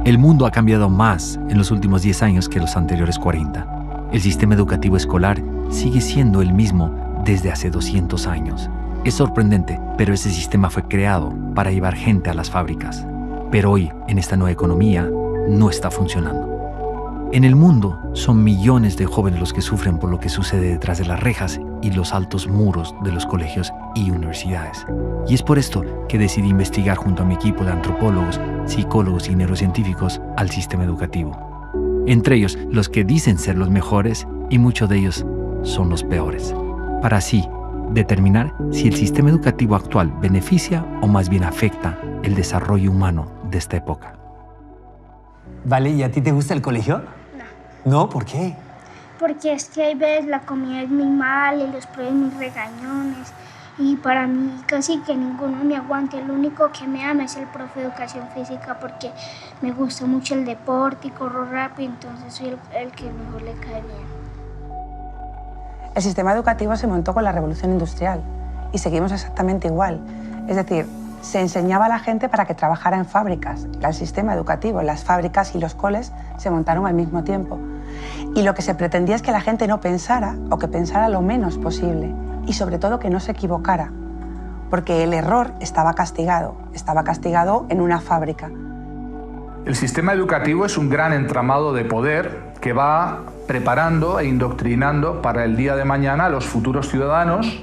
El mundo ha cambiado más en los últimos 10 años que los anteriores 40. El sistema educativo escolar sigue siendo el mismo desde hace 200 años. Es sorprendente, pero ese sistema fue creado para llevar gente a las fábricas. Pero hoy, en esta nueva economía, no está funcionando. En el mundo, son millones de jóvenes los que sufren por lo que sucede detrás de las rejas y los altos muros de los colegios y universidades. Y es por esto que decidí investigar junto a mi equipo de antropólogos, psicólogos y neurocientíficos al sistema educativo. Entre ellos, los que dicen ser los mejores y muchos de ellos son los peores. Para así determinar si el sistema educativo actual beneficia o más bien afecta el desarrollo humano de esta época. Vale, ¿y a ti te gusta el colegio? No. ¿No? ¿Por qué? Porque es que hay veces la comida es muy mala y los profes muy regañones. Y para mí casi que ninguno me aguanta. El único que me ama es el profe de educación física porque me gusta mucho el deporte y corro rápido, entonces soy el que mejor le cae bien. El sistema educativo se montó con la revolución industrial y seguimos exactamente igual. Es decir, se enseñaba a la gente para que trabajara en fábricas. El sistema educativo, las fábricas y los coles se montaron al mismo tiempo. Y lo que se pretendía es que la gente no pensara o que pensara lo menos posible y sobre todo que no se equivocara, porque el error estaba castigado en una fábrica. El sistema educativo es un gran entramado de poder que va preparando e indoctrinando para el día de mañana a los futuros ciudadanos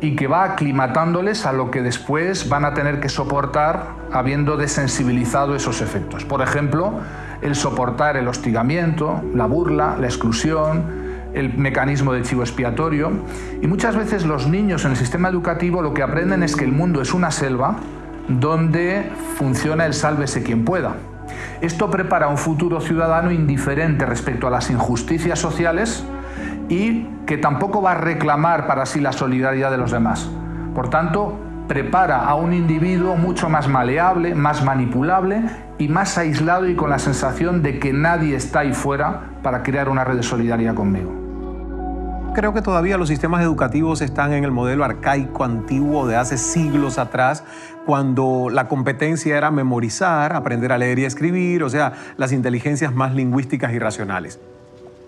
y que va aclimatándoles a lo que después van a tener que soportar habiendo desensibilizado esos efectos. Por ejemplo, el soportar el hostigamiento, la burla, la exclusión, el mecanismo de chivo expiatorio. Y muchas veces los niños en el sistema educativo lo que aprenden es que el mundo es una selva donde funciona el sálvese quien pueda. Esto prepara a un futuro ciudadano indiferente respecto a las injusticias sociales y que tampoco va a reclamar para sí la solidaridad de los demás. Por tanto, prepara a un individuo mucho más maleable, más manipulable y más aislado y con la sensación de que nadie está ahí fuera para crear una red de solidaridad conmigo. Creo que todavía los sistemas educativos están en el modelo arcaico, antiguo de hace siglos atrás, cuando la competencia era memorizar, aprender a leer y a escribir, o sea, las inteligencias más lingüísticas y racionales.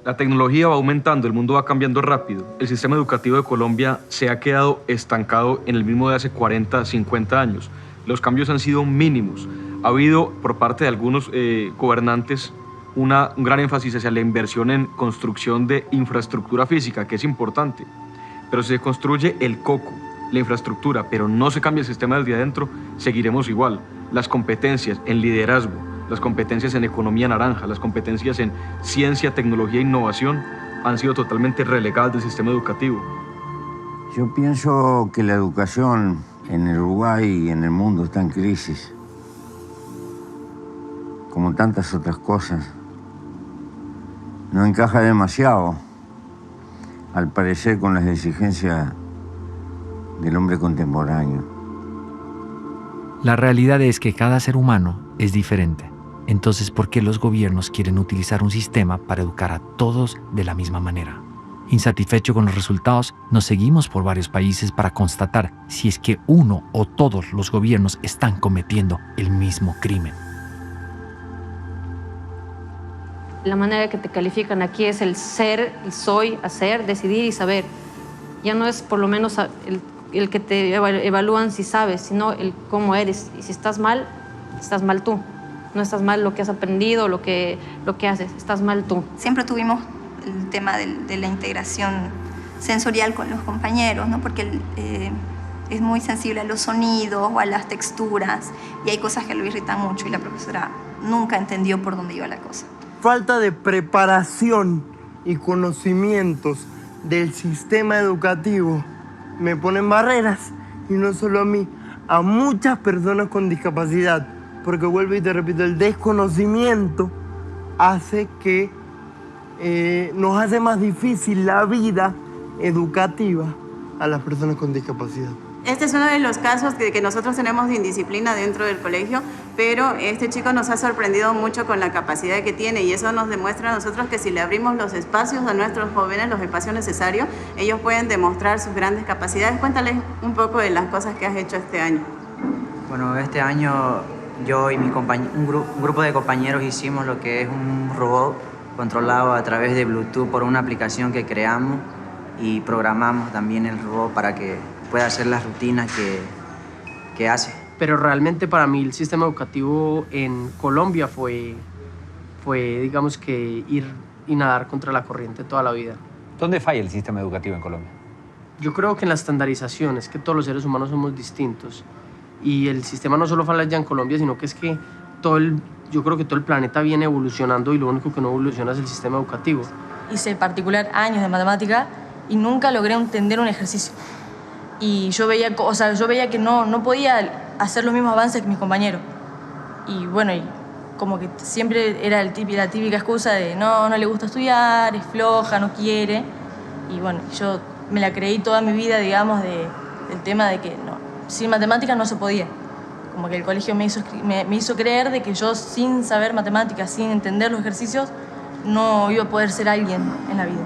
La tecnología va aumentando, el mundo va cambiando rápido. El sistema educativo de Colombia se ha quedado estancado en el mismo de hace 40, 50 años. Los cambios han sido mínimos. Ha habido por parte de algunos gobernantes un gran énfasis hacia la inversión en construcción de infraestructura física, que es importante. Pero si se construye el coco, la infraestructura, pero no se cambia el sistema desde adentro, seguiremos igual. Las competencias en liderazgo, las competencias en economía naranja, las competencias en ciencia, tecnología e innovación han sido totalmente relegadas del sistema educativo. Yo pienso que la educación en el Uruguay y en el mundo está en crisis, como tantas otras cosas. No encaja demasiado, al parecer, con las exigencias del hombre contemporáneo. La realidad es que cada ser humano es diferente. Entonces, ¿por qué los gobiernos quieren utilizar un sistema para educar a todos de la misma manera? Insatisfecho con los resultados, nos seguimos por varios países para constatar si es que uno o todos los gobiernos están cometiendo el mismo crimen. La manera que te califican aquí es el ser, el soy, hacer, decidir y saber. Ya no es por lo menos el que te evalúan si sabes, sino el cómo eres. Y si estás mal tú. No estás mal lo que has aprendido, lo que haces, estás mal tú. Siempre tuvimos el tema de la integración sensorial con los compañeros, ¿no? Porque es muy sensible a los sonidos o a las texturas y hay cosas que lo irritan mucho y la profesora nunca entendió por dónde iba la cosa. Falta de preparación y conocimientos del sistema educativo me ponen barreras, y no solo a mí, a muchas personas con discapacidad, porque vuelvo y te repito, el desconocimiento hace que nos hace más difícil la vida educativa a las personas con discapacidad. Este es uno de los casos que nosotros tenemos de indisciplina dentro del colegio, pero este chico nos ha sorprendido mucho con la capacidad que tiene y eso nos demuestra a nosotros que si le abrimos los espacios a nuestros jóvenes, los espacios necesarios, ellos pueden demostrar sus grandes capacidades. Cuéntales un poco de las cosas que has hecho este año. Bueno, este año yo y un grupo de compañeros hicimos lo que es un robot controlado a través de Bluetooth por una aplicación que creamos y programamos también el robot para que pueda hacer las rutinas que hace. Pero realmente para mí el sistema educativo en Colombia fue digamos que ir y nadar contra la corriente toda la vida. ¿Dónde falla el sistema educativo en Colombia? Yo creo que en la estandarización, es que todos los seres humanos somos distintos y el sistema no solo falla ya en Colombia, sino que es que yo creo que todo el planeta viene evolucionando y lo único que no evoluciona es el sistema educativo. Hice en particular años de matemática y nunca logré entender un ejercicio. Y yo veía que no podía hacer los mismos avances que mis compañeros. Y bueno, como que siempre era la típica excusa de no le gusta estudiar, es floja, no quiere. Y bueno, yo me la creí toda mi vida, digamos, del tema de que sin matemáticas no se podía. Como que el colegio me hizo creer de que yo sin saber matemáticas, sin entender los ejercicios, no iba a poder ser alguien en la vida.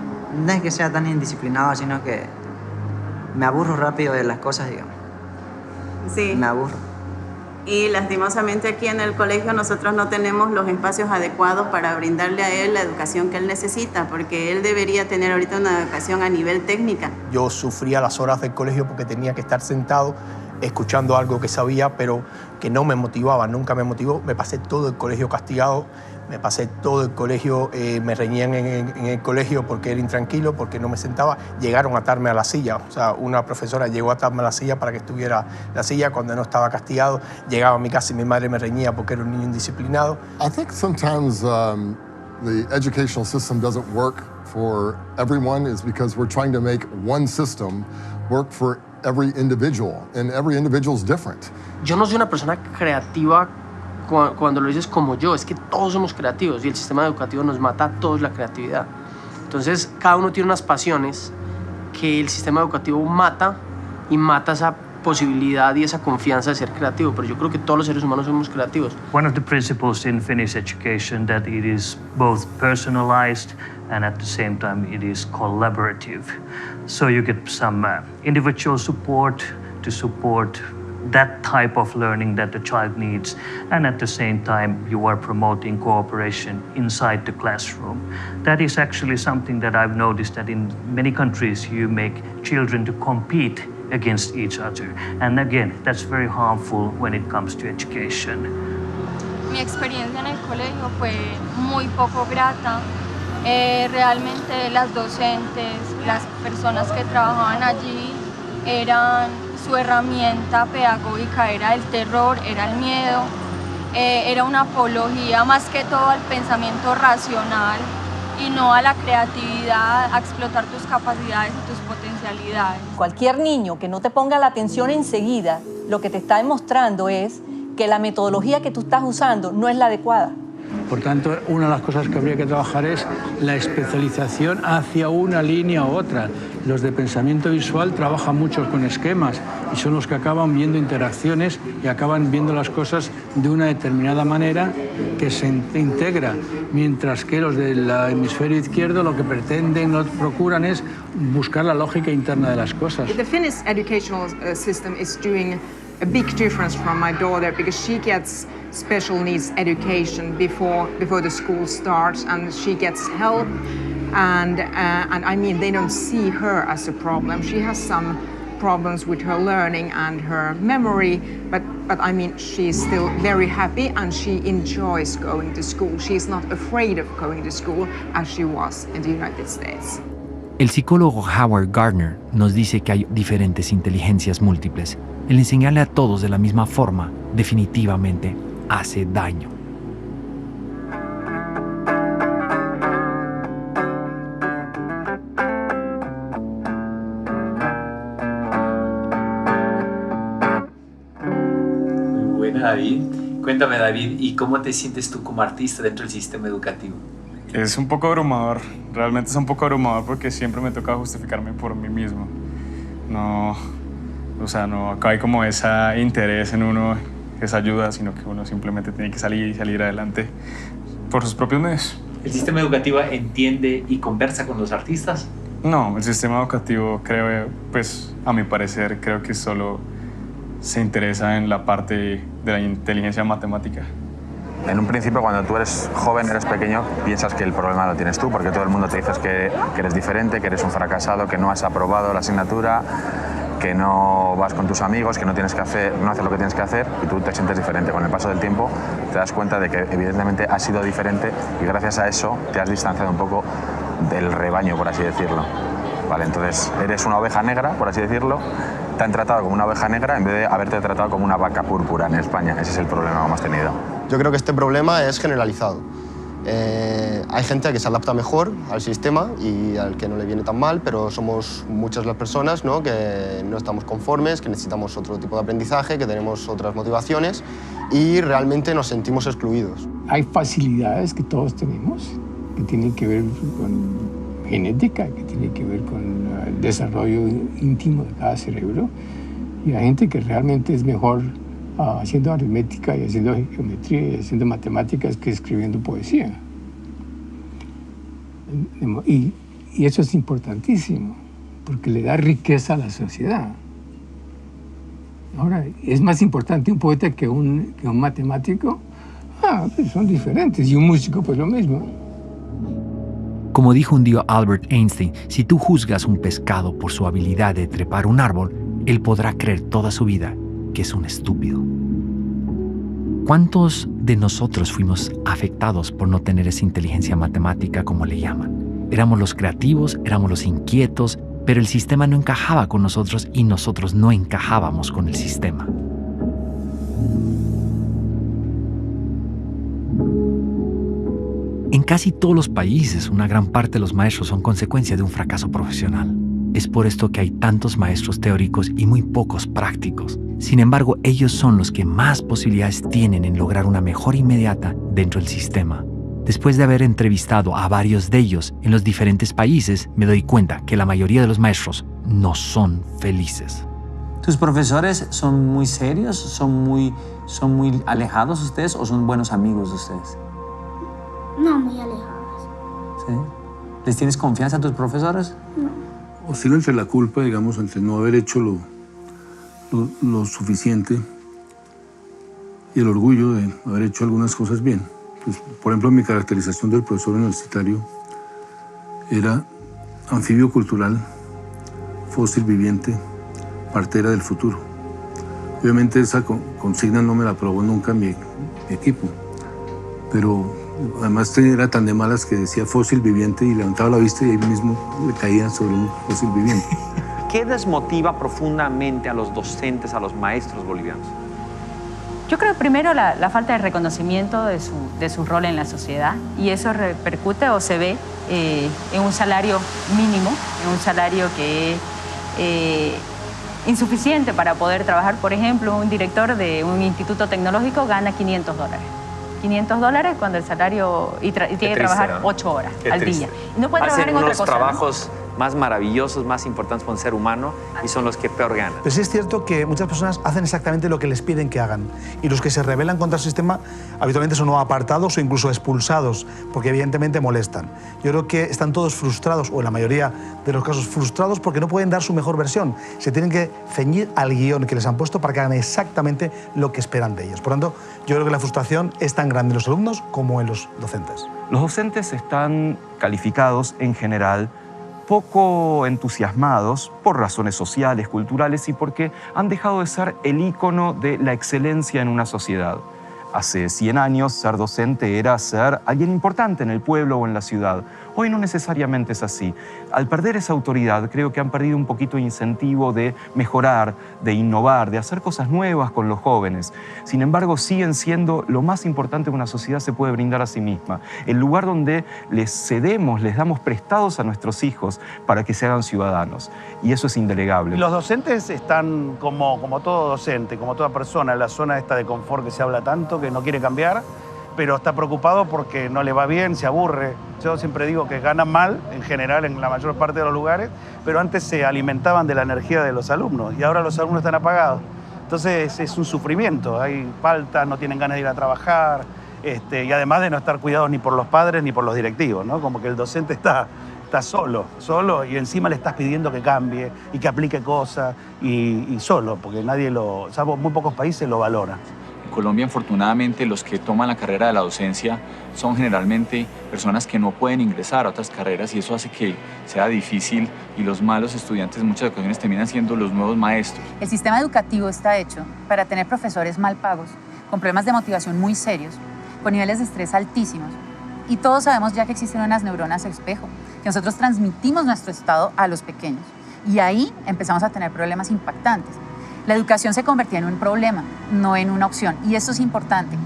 No es que sea tan indisciplinado, sino que me aburro rápido de las cosas, digamos. Sí. Me aburro. Y lastimosamente aquí en el colegio nosotros no tenemos los espacios adecuados para brindarle a él la educación que él necesita, porque él debería tener ahorita una educación a nivel técnica. Yo sufría las horas del colegio porque tenía que estar sentado escuchando algo que sabía, pero que no me motivaba, nunca me motivó. Me pasé todo el colegio castigado, me pasé todo el colegio, me reñían en el colegio porque era intranquilo, porque no me sentaba. Llegaron a atarme a la silla, o sea, una profesora llegó a atarme a la silla para que estuviera la silla cuando no estaba castigado. Llegaba a mi casa y mi madre me reñía porque era un niño indisciplinado. I think sometimes the educational system doesn't work for everyone is because we're trying to make one system work for every individual, and every individual is different. Yo no soy una persona creativa cuando lo dices como yo, es que todos somos creativos y el sistema educativo nos mata a todos la creatividad. Entonces, cada uno tiene unas pasiones que el sistema educativo mata y mata esa posibilidad y esa confianza de ser creativo, pero yo creo que todos los seres humanos somos creativos. One of the principles in Finnish education that it is both personalized and at the same time it is collaborative. So you get some individual support to support that type of learning that the child needs, and at the same time you are promoting cooperation inside the classroom. That is actually something that I've noticed that in many countries you make children to compete against each other, and again that's very harmful when it comes to education. Mi experiencia en el colegio fue muy poco grata. Realmente las docentes, las personas que trabajaban allí su herramienta pedagógica era el terror, era el miedo, era una apología más que todo al pensamiento racional y no a la creatividad, a explotar tus capacidades y tus potencialidades. Cualquier niño que no te ponga la atención enseguida, lo que te está demostrando es que la metodología que tú estás usando no es la adecuada. Por tanto, una de las cosas que habría que trabajar es la especialización hacia una línea u otra. Los de pensamiento visual trabajan mucho con esquemas y son los que acaban viendo interacciones y acaban viendo las cosas de una determinada manera que se integra, mientras que los del hemisferio izquierdo lo que pretenden, lo que procuran es buscar la lógica interna de las cosas. The Finnish educational system is doing a big difference from my daughter because she gets special needs education before the school starts, and she gets help, and I mean they don't see her as a problem. She has some problems with her learning and her memory, but I mean she's still very happy and she enjoys going to school. She's not afraid of going to school as she was in the United States. El psicólogo Howard Gardner nos dice que hay diferentes inteligencias múltiples. El enseñarle a todos de la misma forma definitivamente hace daño. Muy buena, David. Cuéntame, David, ¿y cómo te sientes tú como artista dentro del sistema educativo? Es un poco abrumador, realmente es un poco abrumador porque siempre me toca justificarme por mí mismo. No, o sea, no, acá hay como ese interés en uno, esa ayuda, sino que uno simplemente tiene que salir adelante por sus propios medios. ¿El sistema educativo entiende y conversa con los artistas? No, el sistema educativo creo, pues a mi parecer, creo que solo se interesa en la parte de la inteligencia matemática. En un principio, cuando tú eres joven, eres pequeño, piensas que el problema lo tienes tú, porque todo el mundo te dice que eres diferente, que eres un fracasado, que no has aprobado la asignatura, que no vas con tus amigos, que no haces lo que tienes que hacer, y tú te sientes diferente. Con el paso del tiempo te das cuenta de que evidentemente has sido diferente y gracias a eso te has distanciado un poco del rebaño, por así decirlo. Vale, entonces eres una oveja negra, por así decirlo, te han tratado como una oveja negra en vez de haberte tratado como una vaca púrpura en España. Ese es el problema que hemos tenido. Yo creo que este problema es generalizado. Hay gente que se adapta mejor al sistema y al que no le viene tan mal, pero somos muchas las personas, ¿no?, que no estamos conformes, que necesitamos otro tipo de aprendizaje, que tenemos otras motivaciones y realmente nos sentimos excluidos. Hay facilidades que todos tenemos, que tienen que ver con genética, que tiene que ver con el desarrollo íntimo de cada cerebro, y hay gente que realmente es mejor haciendo aritmética y haciendo geometría y haciendo matemáticas que escribiendo poesía. Y eso es importantísimo, porque le da riqueza a la sociedad. Ahora, ¿es más importante un poeta que un matemático? Pues son diferentes, y un músico pues lo mismo. Como dijo un día Albert Einstein, si tú juzgas un pescado por su habilidad de trepar un árbol, él podrá creer toda su vida que es un estúpido. ¿Cuántos de nosotros fuimos afectados por no tener esa inteligencia matemática, como le llaman? Éramos los creativos, éramos los inquietos, pero el sistema no encajaba con nosotros y nosotros no encajábamos con el sistema. En casi todos los países, una gran parte de los maestros son consecuencia de un fracaso profesional. Es por esto que hay tantos maestros teóricos y muy pocos prácticos. Sin embargo, ellos son los que más posibilidades tienen en lograr una mejora inmediata dentro del sistema. Después de haber entrevistado a varios de ellos en los diferentes países, me doy cuenta que la mayoría de los maestros no son felices. ¿Tus profesores son muy serios? ¿Son muy alejados ustedes o son buenos amigos de ustedes? No, muy alejados. ¿Sí? ¿Les tienes confianza a tus profesores? No. Oscilo entre la culpa, digamos, entre no haber hecho lo suficiente y el orgullo de haber hecho algunas cosas bien. Pues, por ejemplo, mi caracterización del profesor universitario era anfibio cultural, fósil viviente, partera del futuro. Obviamente esa consigna no me la aprobó nunca mi equipo, pero además era tan de malas que decía fósil viviente y levantaba la vista y ahí mismo le caía sobre un fósil viviente. ¿Qué desmotiva profundamente a los docentes, a los maestros bolivianos? Yo creo primero la falta de reconocimiento de su rol en la sociedad, y eso repercute o se ve en un salario mínimo, en un salario que es insuficiente para poder trabajar. Por ejemplo, un director de un instituto tecnológico gana $500. $500 cuando el salario y tiene que trabajar 8 horas al día. Y no puede trabajar en otra cosa. Hacen unos trabajos más maravillosos, más importantes para un ser humano y son los que peor ganan. Pero sí es cierto que muchas personas hacen exactamente lo que les piden que hagan, y los que se rebelan contra el sistema habitualmente son o apartados o incluso expulsados, porque evidentemente molestan. Yo creo que están todos frustrados, o en la mayoría de los casos frustrados, porque no pueden dar su mejor versión. Se tienen que ceñir al guión que les han puesto para que hagan exactamente lo que esperan de ellos. Por tanto, yo creo que la frustración es tan grande en los alumnos como en los docentes. Los docentes están calificados en general poco entusiasmados por razones sociales, culturales y porque han dejado de ser el ícono de la excelencia en una sociedad. Hace 100 años ser docente era ser alguien importante en el pueblo o en la ciudad. Hoy no necesariamente es así. Al perder esa autoridad, creo que han perdido un poquito de incentivo de mejorar, de innovar, de hacer cosas nuevas con los jóvenes. Sin embargo, siguen siendo lo más importante que una sociedad se puede brindar a sí misma. El lugar donde les cedemos, les damos prestados a nuestros hijos para que se hagan ciudadanos. Y eso es indelegable. Los docentes están como todo docente, como toda persona, en la zona esta de confort que se habla tanto, que no quiere cambiar, pero está preocupado porque no le va bien, se aburre. Yo siempre digo que ganan mal, en general, en la mayor parte de los lugares, pero antes se alimentaban de la energía de los alumnos y ahora los alumnos están apagados. Entonces es un sufrimiento, hay faltas, no tienen ganas de ir a trabajar, y además de no estar cuidados ni por los padres ni por los directivos, ¿no? Como que el docente está estás solo, y encima le estás pidiendo que cambie y que aplique cosas y solo, porque muy pocos países lo valoran. En Colombia, afortunadamente, los que toman la carrera de la docencia son generalmente personas que no pueden ingresar a otras carreras y eso hace que sea difícil y los malos estudiantes en muchas ocasiones terminan siendo los nuevos maestros. El sistema educativo está hecho para tener profesores mal pagos, con problemas de motivación muy serios, con niveles de estrés altísimos. Y todos sabemos ya que existen unas neuronas espejo, que nosotros transmitimos nuestro estado a los pequeños. Y ahí empezamos a tener problemas impactantes. La educación se convertía en un problema, no en una opción. Y esto es importante.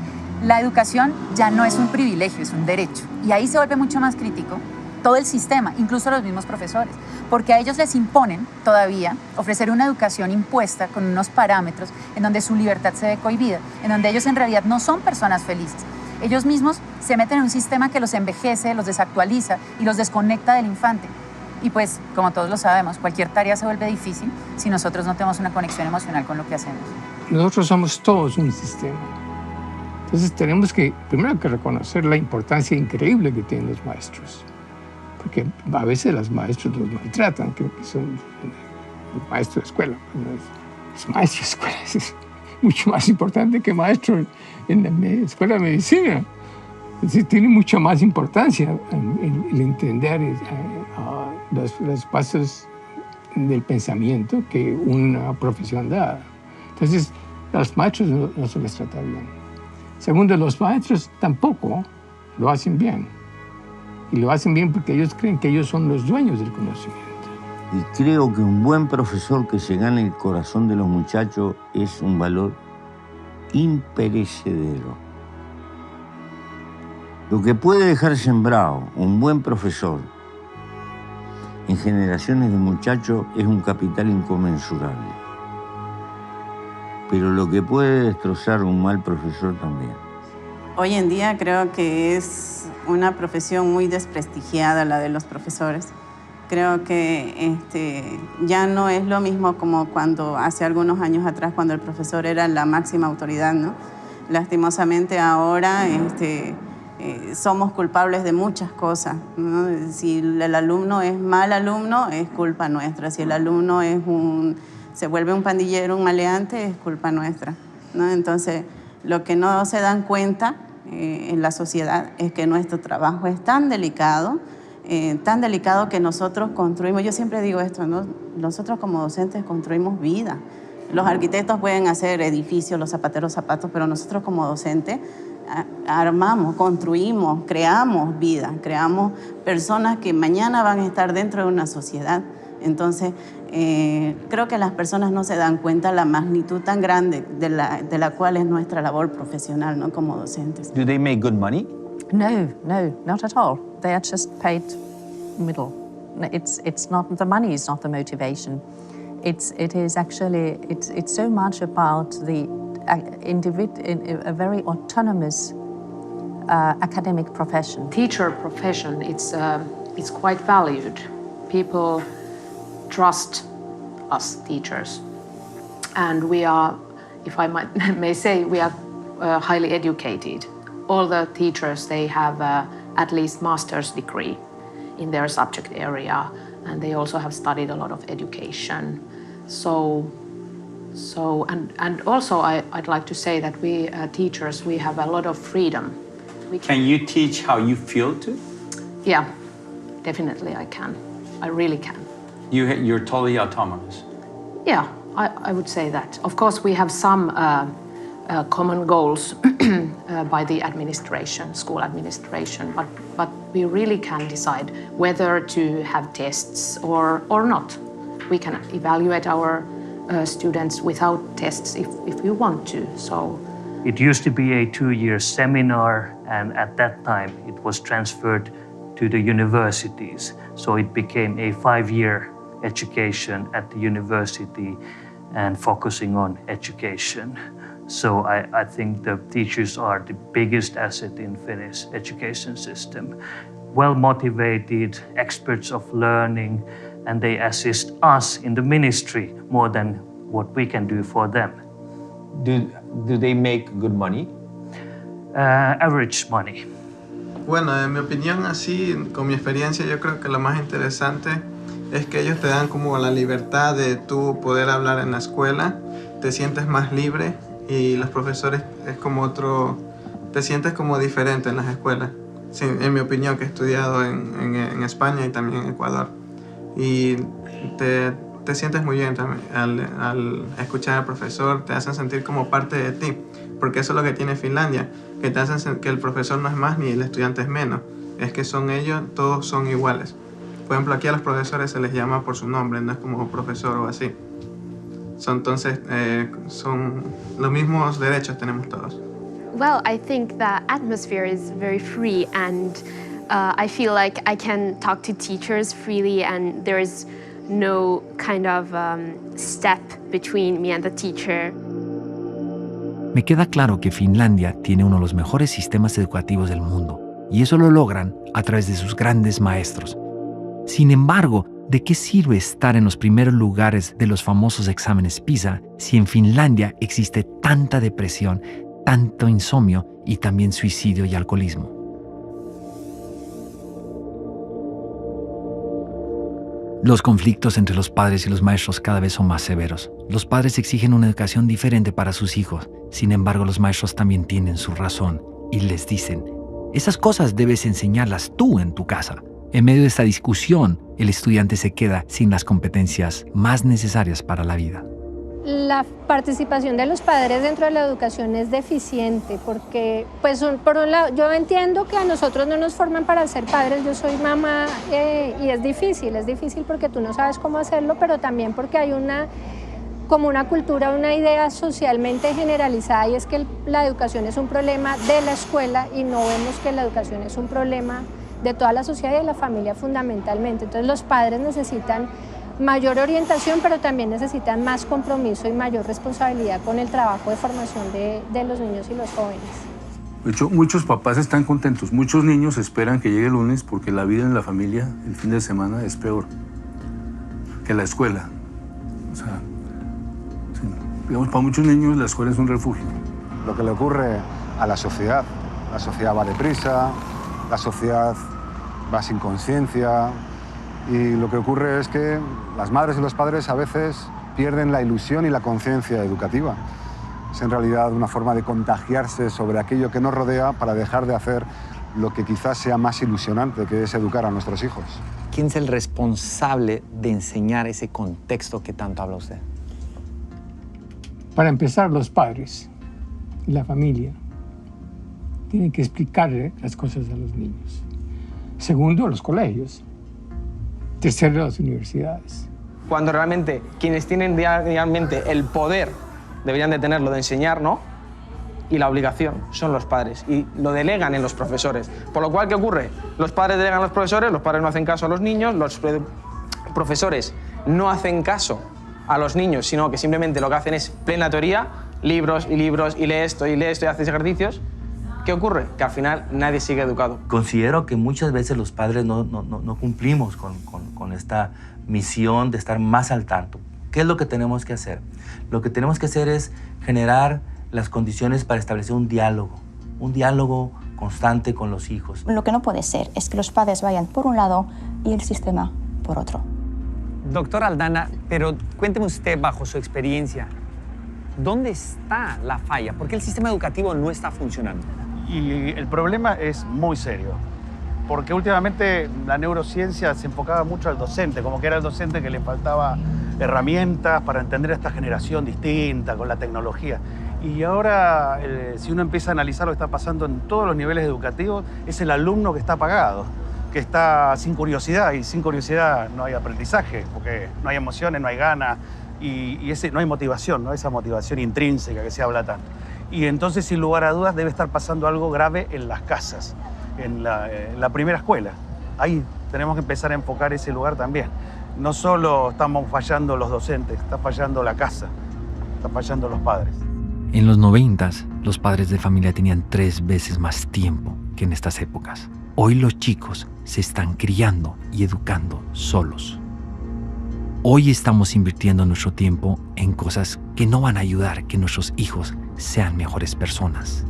La educación ya no es un privilegio, es un derecho. Y ahí se vuelve mucho más crítico todo el sistema, incluso los mismos profesores, porque a ellos les imponen todavía ofrecer una educación impuesta con unos parámetros en donde su libertad se ve cohibida, en donde ellos en realidad no son personas felices. Ellos mismos se meten en un sistema que los envejece, los desactualiza y los desconecta del infante. Y pues, como todos lo sabemos, cualquier tarea se vuelve difícil si nosotros no tenemos una conexión emocional con lo que hacemos. Nosotros somos todos un sistema. Entonces tenemos que, primero que reconocer la importancia increíble que tienen los maestros. Porque a veces los maestros los maltratan, creo que son los maestros de escuela. Los maestros de escuela es mucho más importante que maestros en la escuela de medicina. Es decir, tiene mucha más importancia el entender los pasos del pensamiento que una profesión da. Entonces, a los maestros no se les trata bien. Segundo, los maestros tampoco lo hacen bien. Y lo hacen bien porque ellos creen que ellos son los dueños del conocimiento. Y creo que un buen profesor que se gane el corazón de los muchachos es un valor imperecedero. Lo que puede dejar sembrado un buen profesor en generaciones de muchachos es un capital inconmensurable. Pero lo que puede destrozar un mal profesor también. Hoy en día creo que es una profesión muy desprestigiada la de los profesores. Creo que ya no es lo mismo como cuando hace algunos años atrás, cuando el profesor era la máxima autoridad, ¿no? Lastimosamente ahora somos culpables de muchas cosas, ¿no? Si el alumno es mal alumno, es culpa nuestra. Si el alumno se vuelve un pandillero, un maleante, es culpa nuestra, ¿no? Entonces, lo que no se dan cuenta en la sociedad es que nuestro trabajo es tan delicado que nosotros construimos. Yo siempre digo esto, ¿no? Nosotros como docentes construimos vida. Los arquitectos pueden hacer edificios, los zapateros zapatos, pero nosotros como docentes armamos, construimos, creamos vida, creamos personas que mañana van a estar dentro de una sociedad. Entonces, creo que las personas no se dan cuenta la magnitud tan grande de la cual es nuestra labor profesional, ¿no? Como docentes. Do they make good money? No, not at all. They are just paid middle. It's not the money is not the motivation. It is actually it's so much about the a very autonomous academic profession. Teacher profession, it's quite valued. People trust us teachers, and we are, if I may say, we are highly educated. All the teachers, they have at least master's degree in their subject area, and they also have studied a lot of education. And also I'd like to say that we teachers, we have a lot of freedom. Can you teach how you feel too? Yeah, definitely I can. I really can. You're totally autonomous. Yeah, I would say that. Of course, we have some common goals by the administration, school administration, but we really can decide whether to have tests or not. We can evaluate our students without tests if we want to. So it used to be a 2-year seminar, and at that time it was transferred to the universities. So it became a 5-year education at the university and focusing on education. So I think the teachers are the biggest asset in Finnish education system. Well-motivated, experts of learning, and they assist us in the ministry more than what we can do for them. Do they make good money? Average money. Bueno, en mi opinión, así, con mi experiencia, yo creo que lo más interesante es que ellos te dan como la libertad de tú poder hablar en la escuela, te sientes más libre y los profesores es como otro, te sientes como diferente en las escuelas. Sí, en mi opinión, que he estudiado en España y también en Ecuador. Y te sientes muy bien también al escuchar al profesor, te hacen sentir como parte de ti, porque eso es lo que tiene Finlandia, que te hacen que el profesor no es más ni el estudiante es menos, es que son ellos, todos son iguales. Por ejemplo, aquí a los profesores se les llama por su nombre, no es como profesor o así. Entonces, son los mismos derechos tenemos todos. Well, I think the atmosphere is very free, and I feel like I can talk to teachers freely, and there is no kind of step between me and the teacher. Me queda claro que Finlandia tiene uno de los mejores sistemas educativos del mundo, y eso lo logran a través de sus grandes maestros. Sin embargo, ¿de qué sirve estar en los primeros lugares de los famosos exámenes PISA si en Finlandia existe tanta depresión, tanto insomnio y también suicidio y alcoholismo? Los conflictos entre los padres y los maestros cada vez son más severos. Los padres exigen una educación diferente para sus hijos. Sin embargo, los maestros también tienen su razón y les dicen, esas cosas debes enseñarlas tú en tu casa. En medio de esta discusión, el estudiante se queda sin las competencias más necesarias para la vida. La participación de los padres dentro de la educación es deficiente porque, pues, por un lado, yo entiendo que a nosotros no nos forman para ser padres, yo soy mamá y es difícil porque tú no sabes cómo hacerlo, pero también porque hay como una cultura, una idea socialmente generalizada, y es que la educación es un problema de la escuela y no vemos que la educación es un problema de toda la sociedad y de la familia fundamentalmente. Entonces los padres necesitan mayor orientación, pero también necesitan más compromiso y mayor responsabilidad con el trabajo de formación de los niños y los jóvenes. De hecho, muchos papás están contentos, muchos niños esperan que llegue el lunes porque la vida en la familia el fin de semana es peor que la escuela. O sea, sí, digamos, para muchos niños la escuela es un refugio. Lo que le ocurre a la sociedad va deprisa, la sociedad va sin conciencia, y lo que ocurre es que las madres y los padres a veces pierden la ilusión y la conciencia educativa. Es en realidad una forma de contagiarse sobre aquello que nos rodea para dejar de hacer lo que quizás sea más ilusionante, que es educar a nuestros hijos. ¿Quién es el responsable de enseñar ese contexto que tanto habla usted? Para empezar, los padres y la familia tienen que explicarle las cosas a los niños. Segundo, los colegios. Tercero, las universidades. Cuando realmente quienes tienen realmente el poder deberían de tenerlo de enseñar, ¿no? Y la obligación son los padres y lo delegan en los profesores. Por lo cual, ¿qué ocurre? Los padres delegan a los profesores no hacen caso a los niños, los profesores no hacen caso a los niños, sino que simplemente lo que hacen es plena teoría, libros, y lee esto y haces ejercicios. ¿Qué ocurre? Que al final nadie sigue educado. Considero que muchas veces los padres no cumplimos con esta misión de estar más al tanto. ¿Qué es lo que tenemos que hacer? Lo que tenemos que hacer es generar las condiciones para establecer un diálogo constante con los hijos. Lo que no puede ser es que los padres vayan por un lado y el sistema por otro. Doctora Aldana, pero cuénteme usted, bajo su experiencia, ¿dónde está la falla? ¿Por qué el sistema educativo no está funcionando? Y el problema es muy serio, porque últimamente la neurociencia se enfocaba mucho al docente, como que era el docente que le faltaba herramientas para entender a esta generación distinta con la tecnología. Y ahora, si uno empieza a analizar lo que está pasando en todos los niveles educativos, es el alumno que está apagado, que está sin curiosidad, y sin curiosidad no hay aprendizaje, porque no hay emociones, no hay ganas, y no hay motivación, ¿no? Esa motivación intrínseca que se habla tanto. Y entonces, sin lugar a dudas, debe estar pasando algo grave en las casas, en la primera escuela. Ahí tenemos que empezar a enfocar ese lugar también. No solo estamos fallando los docentes, está fallando la casa, está fallando los padres. En los 90s, los padres de familia tenían 3 veces más tiempo que en estas épocas. Hoy los chicos se están criando y educando solos. Hoy estamos invirtiendo nuestro tiempo en cosas que no van a ayudar a que nuestros hijos sean mejores personas.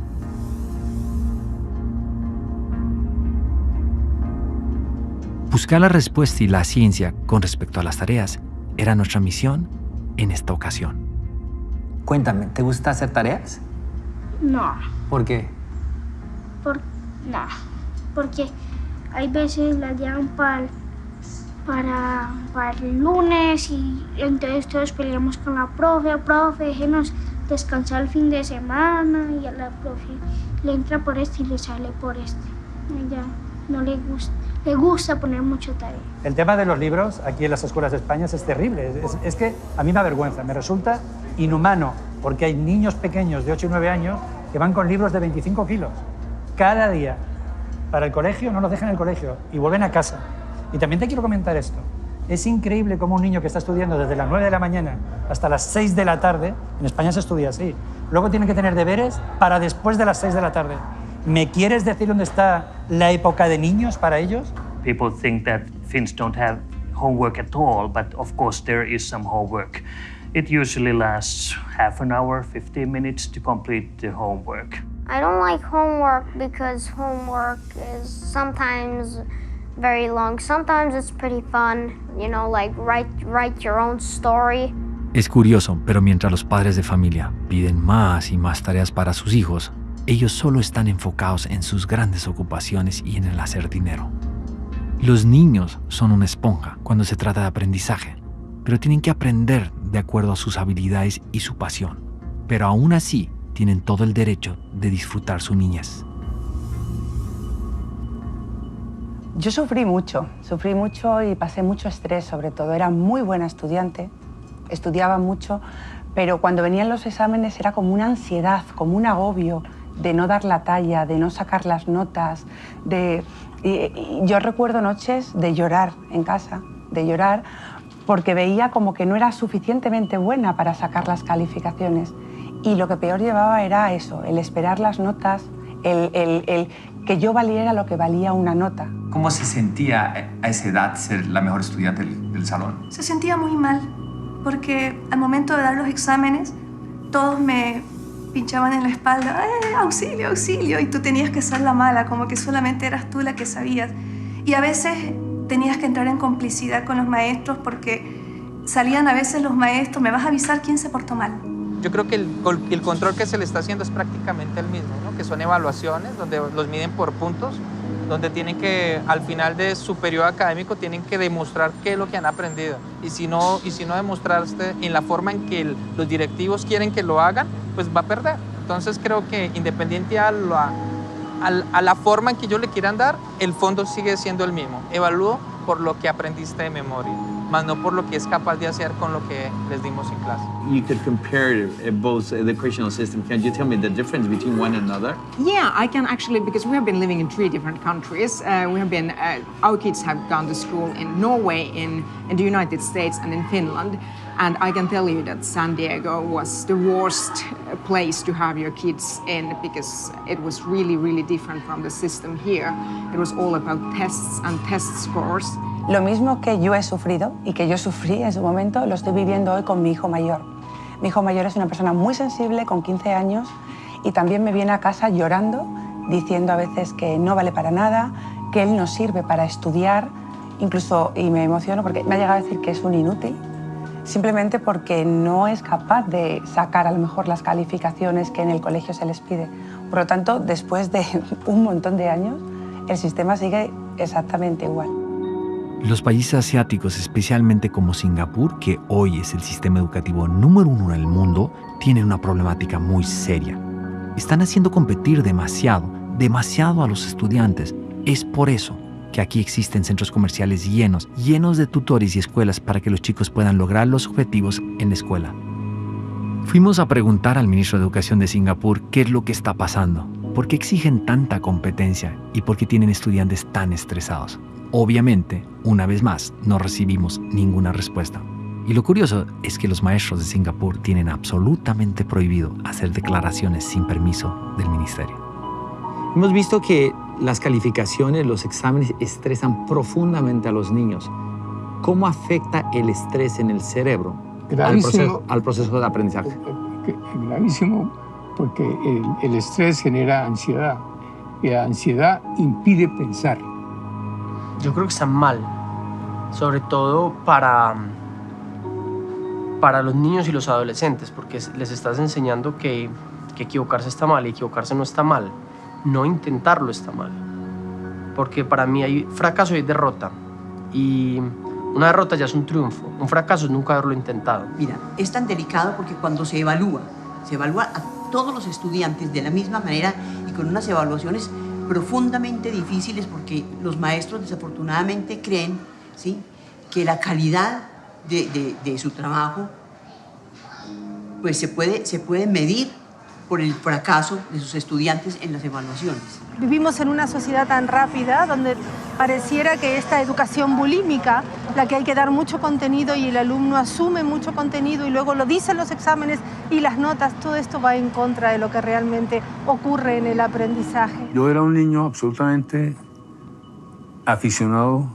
Buscar la respuesta y la ciencia con respecto a las tareas era nuestra misión en esta ocasión. Cuéntame, ¿te gusta hacer tareas? No, ¿Por qué? porque hay veces las llevan para el lunes y entonces todos peleamos con la profe, déjenos descansar el fin de semana y a la profe le entra por este y le sale por este. A ella no le gusta poner mucho tarea. El tema de los libros aquí en las escuelas de España es terrible. Es que a mí me avergüenza, me resulta inhumano, porque hay niños pequeños de 8 y 9 años que van con libros de 25 kilos cada día para el colegio, no los dejan en el colegio y vuelven a casa. Y también te quiero comentar esto. Es increíble cómo un niño que está estudiando desde las 9 de la mañana hasta las 6 de la tarde, en España se estudia así, luego tiene que tener deberes para después de las 6 de la tarde. ¿Me quieres decir dónde está la época de niños para ellos? People think that Finns don't have homework at all, but of course there is some homework. It usually lasts half an hour, 15 minutes to complete the homework. I don't like homework because homework is sometimes very long. Sometimes it's pretty fun, you know, like write your own story. Es curioso, pero mientras los padres de familia piden más y más tareas para sus hijos, ellos solo están enfocados en sus grandes ocupaciones y en el hacer dinero. Los niños son una esponja cuando se trata de aprendizaje, pero tienen que aprender de acuerdo a sus habilidades y su pasión. Pero aún así, tienen todo el derecho de disfrutar su niñez. Yo sufrí mucho y pasé mucho estrés, sobre todo. Era muy buena estudiante, estudiaba mucho, pero cuando venían los exámenes era como una ansiedad, como un agobio de no dar la talla, de no sacar las notas, y yo recuerdo noches de llorar en casa, de llorar porque veía como que no era suficientemente buena para sacar las calificaciones. Y lo que peor llevaba era eso, el esperar las notas, el que yo valiera lo que valía una nota. ¿Cómo se sentía a esa edad ser la mejor estudiante del salón? Se sentía muy mal, porque al momento de dar los exámenes, todos me pinchaban en la espalda, auxilio, auxilio, y tú tenías que ser la mala, como que solamente eras tú la que sabías. Y a veces tenías que entrar en complicidad con los maestros, porque salían a veces los maestros, me vas a avisar quién se portó mal. Yo creo que el control que se le está haciendo es prácticamente el mismo, ¿no? Que son evaluaciones donde los miden por puntos, donde tienen que, al final de su periodo académico, tienen que demostrar qué es lo que han aprendido. Y si no demostraste en la forma en que los directivos quieren que lo hagan, pues va a perder. Entonces creo que independiente a la forma en que ellos le quieran dar, el fondo sigue siendo el mismo. Evalúo por lo que aprendiste de memoria, más no por lo que es capaz de hacer con lo que les dimos en clase. You could compare both educational systems. Can you tell me the difference between one another? Yeah, I can actually, because we have been living in 3 different countries. Our kids have gone to school in Norway, in the United States, and in Finland. And I can tell you that San Diego was the worst place to have your kids in, because it was really, really different from the system here. It was all about tests and test scores. Lo mismo que yo he sufrido y que yo sufrí en su momento, lo estoy viviendo hoy con mi hijo mayor. Mi hijo mayor es una persona muy sensible, con 15 años, y también me viene a casa llorando, diciendo a veces que no vale para nada, que él no sirve para estudiar, incluso, y me emociono porque me ha llegado a decir que es un inútil, simplemente porque no es capaz de sacar a lo mejor las calificaciones que en el colegio se les pide. Por lo tanto, después de un montón de años, el sistema sigue exactamente igual. Los países asiáticos, especialmente como Singapur, que hoy es el sistema educativo número 1 en el mundo, tienen una problemática muy seria. Están haciendo competir demasiado a los estudiantes. Es por eso que aquí existen centros comerciales llenos de tutores y escuelas para que los chicos puedan lograr los objetivos en la escuela. Fuimos a preguntar al ministro de Educación de Singapur qué es lo que está pasando, por qué exigen tanta competencia y por qué tienen estudiantes tan estresados. Obviamente, una vez más, no recibimos ninguna respuesta. Y lo curioso es que los maestros de Singapur tienen absolutamente prohibido hacer declaraciones sin permiso del ministerio. Hemos visto que las calificaciones, los exámenes estresan profundamente a los niños. ¿Cómo afecta el estrés en el cerebro al proceso de aprendizaje? Gravísimo, porque el estrés genera ansiedad y la ansiedad impide pensar. Yo creo que están mal, sobre todo para los niños y los adolescentes, porque les estás enseñando que equivocarse está mal y equivocarse no está mal. No intentarlo está mal. Porque para mí hay fracaso y hay derrota. Y una derrota ya es un triunfo. Un fracaso es nunca haberlo intentado. Mira, es tan delicado porque cuando se evalúa a todos los estudiantes de la misma manera y con unas evaluaciones profundamente difíciles porque los maestros desafortunadamente creen, ¿sí?, que la calidad de su trabajo pues se puede medir por el fracaso de sus estudiantes en las evaluaciones. Vivimos en una sociedad tan rápida donde pareciera que esta educación bulímica, la que hay que dar mucho contenido y el alumno asume mucho contenido y luego lo dicen los exámenes y las notas, todo esto va en contra de lo que realmente ocurre en el aprendizaje. Yo era un niño absolutamente aficionado,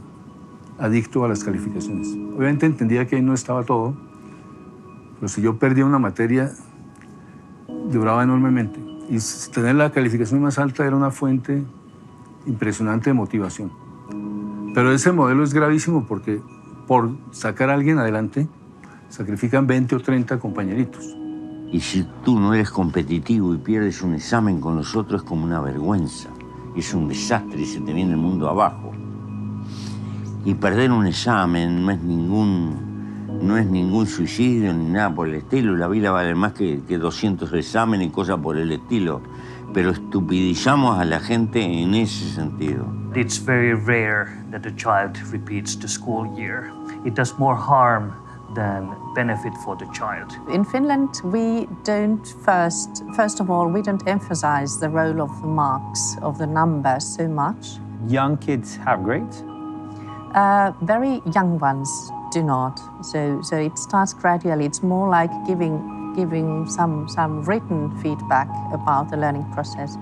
adicto a las calificaciones. Obviamente entendía que ahí no estaba todo, pero si yo perdía una materia, lloraba enormemente. Y tener la calificación más alta era una fuente impresionante de motivación. Pero ese modelo es gravísimo porque por sacar a alguien adelante sacrifican 20 o 30 compañeritos. Y si tú no eres competitivo y pierdes un examen con los otros es como una vergüenza. Es un desastre y se te viene el mundo abajo. Y perder un examen no es ningún suicidio ni nada por el estilo. La vida vale más que 200 exámenes y cosas por el estilo. Pero estupidizamos a la gente en ese sentido. It's very rare that a child repeats the school year. It does more harm than benefit for the child. In Finland, we don't first of all, we don't emphasize the role of the marks, of the numbers so much. Young kids have grades? Very young ones do not. So it starts gradually. It's more like giving some written feedback about the learning process.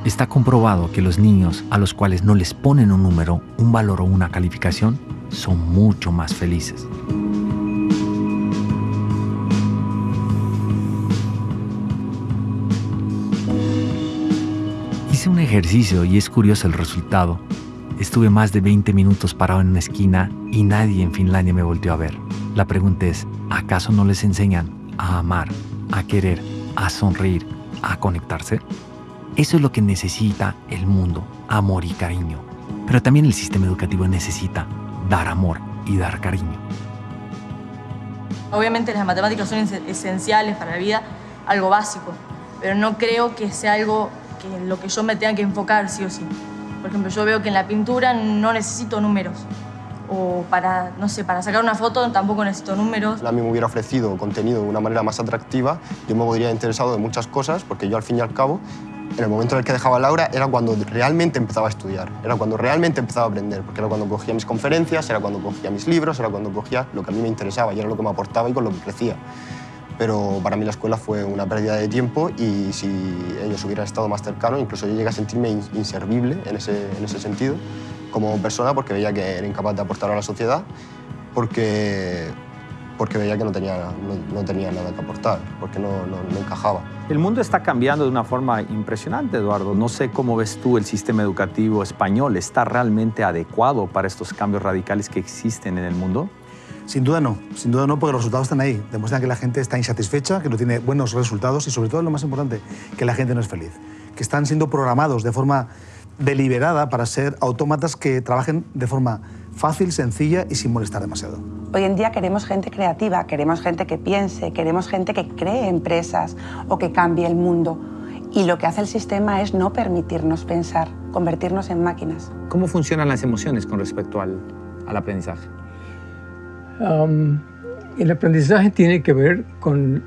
Está comprobado que los niños a los cuales no les ponen un número, un valor o una calificación son mucho más felices. Hice un ejercicio y es curioso el resultado. Estuve más de 20 minutos parado en una esquina y nadie en Finlandia me volteó a ver. La pregunta es, ¿acaso no les enseñan a amar, a querer, a sonreír, a conectarse? Eso es lo que necesita el mundo, amor y cariño. Pero también el sistema educativo necesita dar amor y dar cariño. Obviamente las matemáticas son esenciales para la vida, algo básico, pero no creo que sea algo en lo que yo me tenga que enfocar sí o sí. Por ejemplo, yo veo que en la pintura no necesito números. O para, no sé, para sacar una foto tampoco necesito números. A mí me hubiera ofrecido contenido de una manera más atractiva, yo me podría interesado de muchas cosas, porque yo al fin y al cabo, en el momento en el que dejaba el aula, era cuando realmente empezaba a estudiar, era cuando realmente empezaba a aprender, porque era cuando cogía mis conferencias, era cuando cogía mis libros, era cuando cogía lo que a mí me interesaba y era lo que me aportaba y con lo que crecía. Pero para mí la escuela fue una pérdida de tiempo y si ellos hubieran estado más cercanos, incluso yo llegué a sentirme inservible en ese sentido como persona, porque veía que era incapaz de aportar a la sociedad, porque veía que no tenía nada que aportar, porque no encajaba. El mundo está cambiando de una forma impresionante, Eduardo. No sé cómo ves tú el sistema educativo español. ¿Está realmente adecuado para estos cambios radicales que existen en el mundo? Sin duda no, porque los resultados están ahí. Demuestran que la gente está insatisfecha, que no tiene buenos resultados y sobre todo lo más importante, que la gente no es feliz. Que están siendo programados de forma deliberada para ser autómatas que trabajen de forma fácil, sencilla y sin molestar demasiado. Hoy en día queremos gente creativa, queremos gente que piense, queremos gente que cree empresas o que cambie el mundo. Y lo que hace el sistema es no permitirnos pensar, convertirnos en máquinas. ¿Cómo funcionan las emociones con respecto al aprendizaje? El aprendizaje tiene que ver con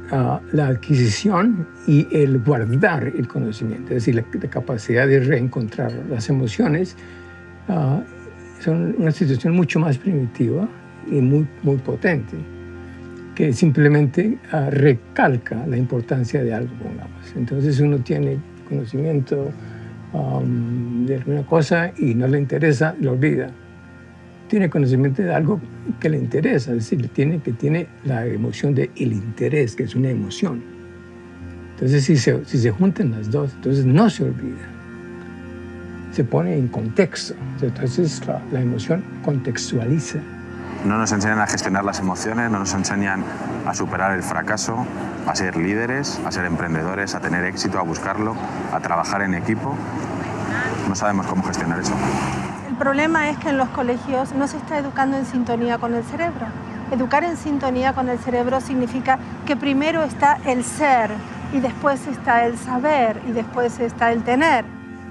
la adquisición y el guardar el conocimiento, es decir, la capacidad de reencontrar las emociones. Son una situación mucho más primitiva y muy potente, que simplemente recalca la importancia de algo, pongamos. Entonces uno tiene conocimiento de alguna cosa y no le interesa, lo olvida. Tiene conocimiento de algo que le interesa, es decir, tiene la emoción del interés, que es una emoción. Entonces, si se juntan las dos, entonces no se olvida. se pone en contexto. Entonces la emoción contextualiza. No nos enseñan a gestionar las emociones, no nos enseñan a superar el fracaso, a ser líderes, a ser emprendedores, a tener éxito, a buscarlo, a trabajar en equipo. No sabemos cómo gestionar eso. El problema es que en los colegios no se está educando en sintonía con el cerebro. Educar en sintonía con el cerebro significa que primero está el ser y después está el saber y después está el tener.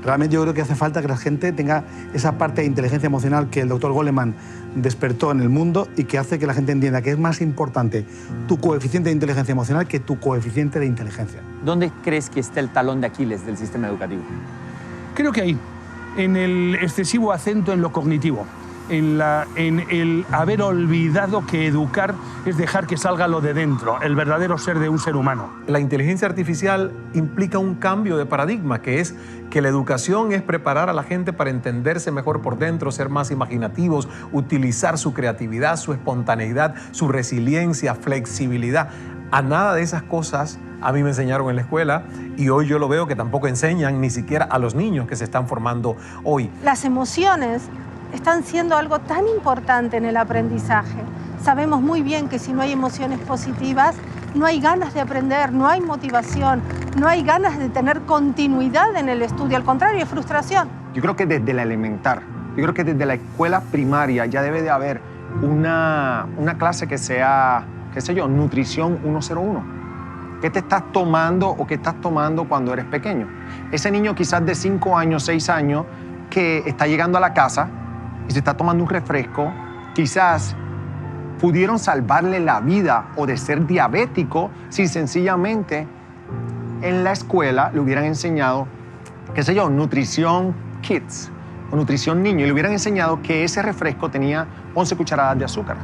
Realmente yo creo que hace falta que la gente tenga esa parte de inteligencia emocional que el doctor Goleman despertó en el mundo y que hace que la gente entienda que es más importante tu coeficiente de inteligencia emocional que tu coeficiente de inteligencia. ¿Dónde crees que está el talón de Aquiles del sistema educativo? Creo que ahí, en el excesivo acento en lo cognitivo, en el haber olvidado que educar es dejar que salga lo de dentro, el verdadero ser de un ser humano. La inteligencia artificial implica un cambio de paradigma, que es que la educación es preparar a la gente para entenderse mejor por dentro, ser más imaginativos, utilizar su creatividad, su espontaneidad, su resiliencia, flexibilidad. A nada de esas cosas a mí me enseñaron en la escuela y hoy yo lo veo que tampoco enseñan ni siquiera a los niños que se están formando hoy. Las emociones están siendo algo tan importante en el aprendizaje. Sabemos muy bien que si no hay emociones positivas, no hay ganas de aprender, no hay motivación, no hay ganas de tener continuidad en el estudio. Al contrario, es frustración. Yo creo que desde la elemental, yo creo que desde la escuela primaria ya debe de haber una clase que sea, qué sé yo, nutrición 101. ¿Qué te estás tomando o qué estás tomando cuando eres pequeño? Ese niño quizás de 5 años, 6 años, que está llegando a la casa y se está tomando un refresco, quizás pudieron salvarle la vida o de ser diabético si sencillamente en la escuela le hubieran enseñado, qué sé yo, nutrición kids o nutrición niño, y le hubieran enseñado que ese refresco tenía 11 cucharadas de azúcar,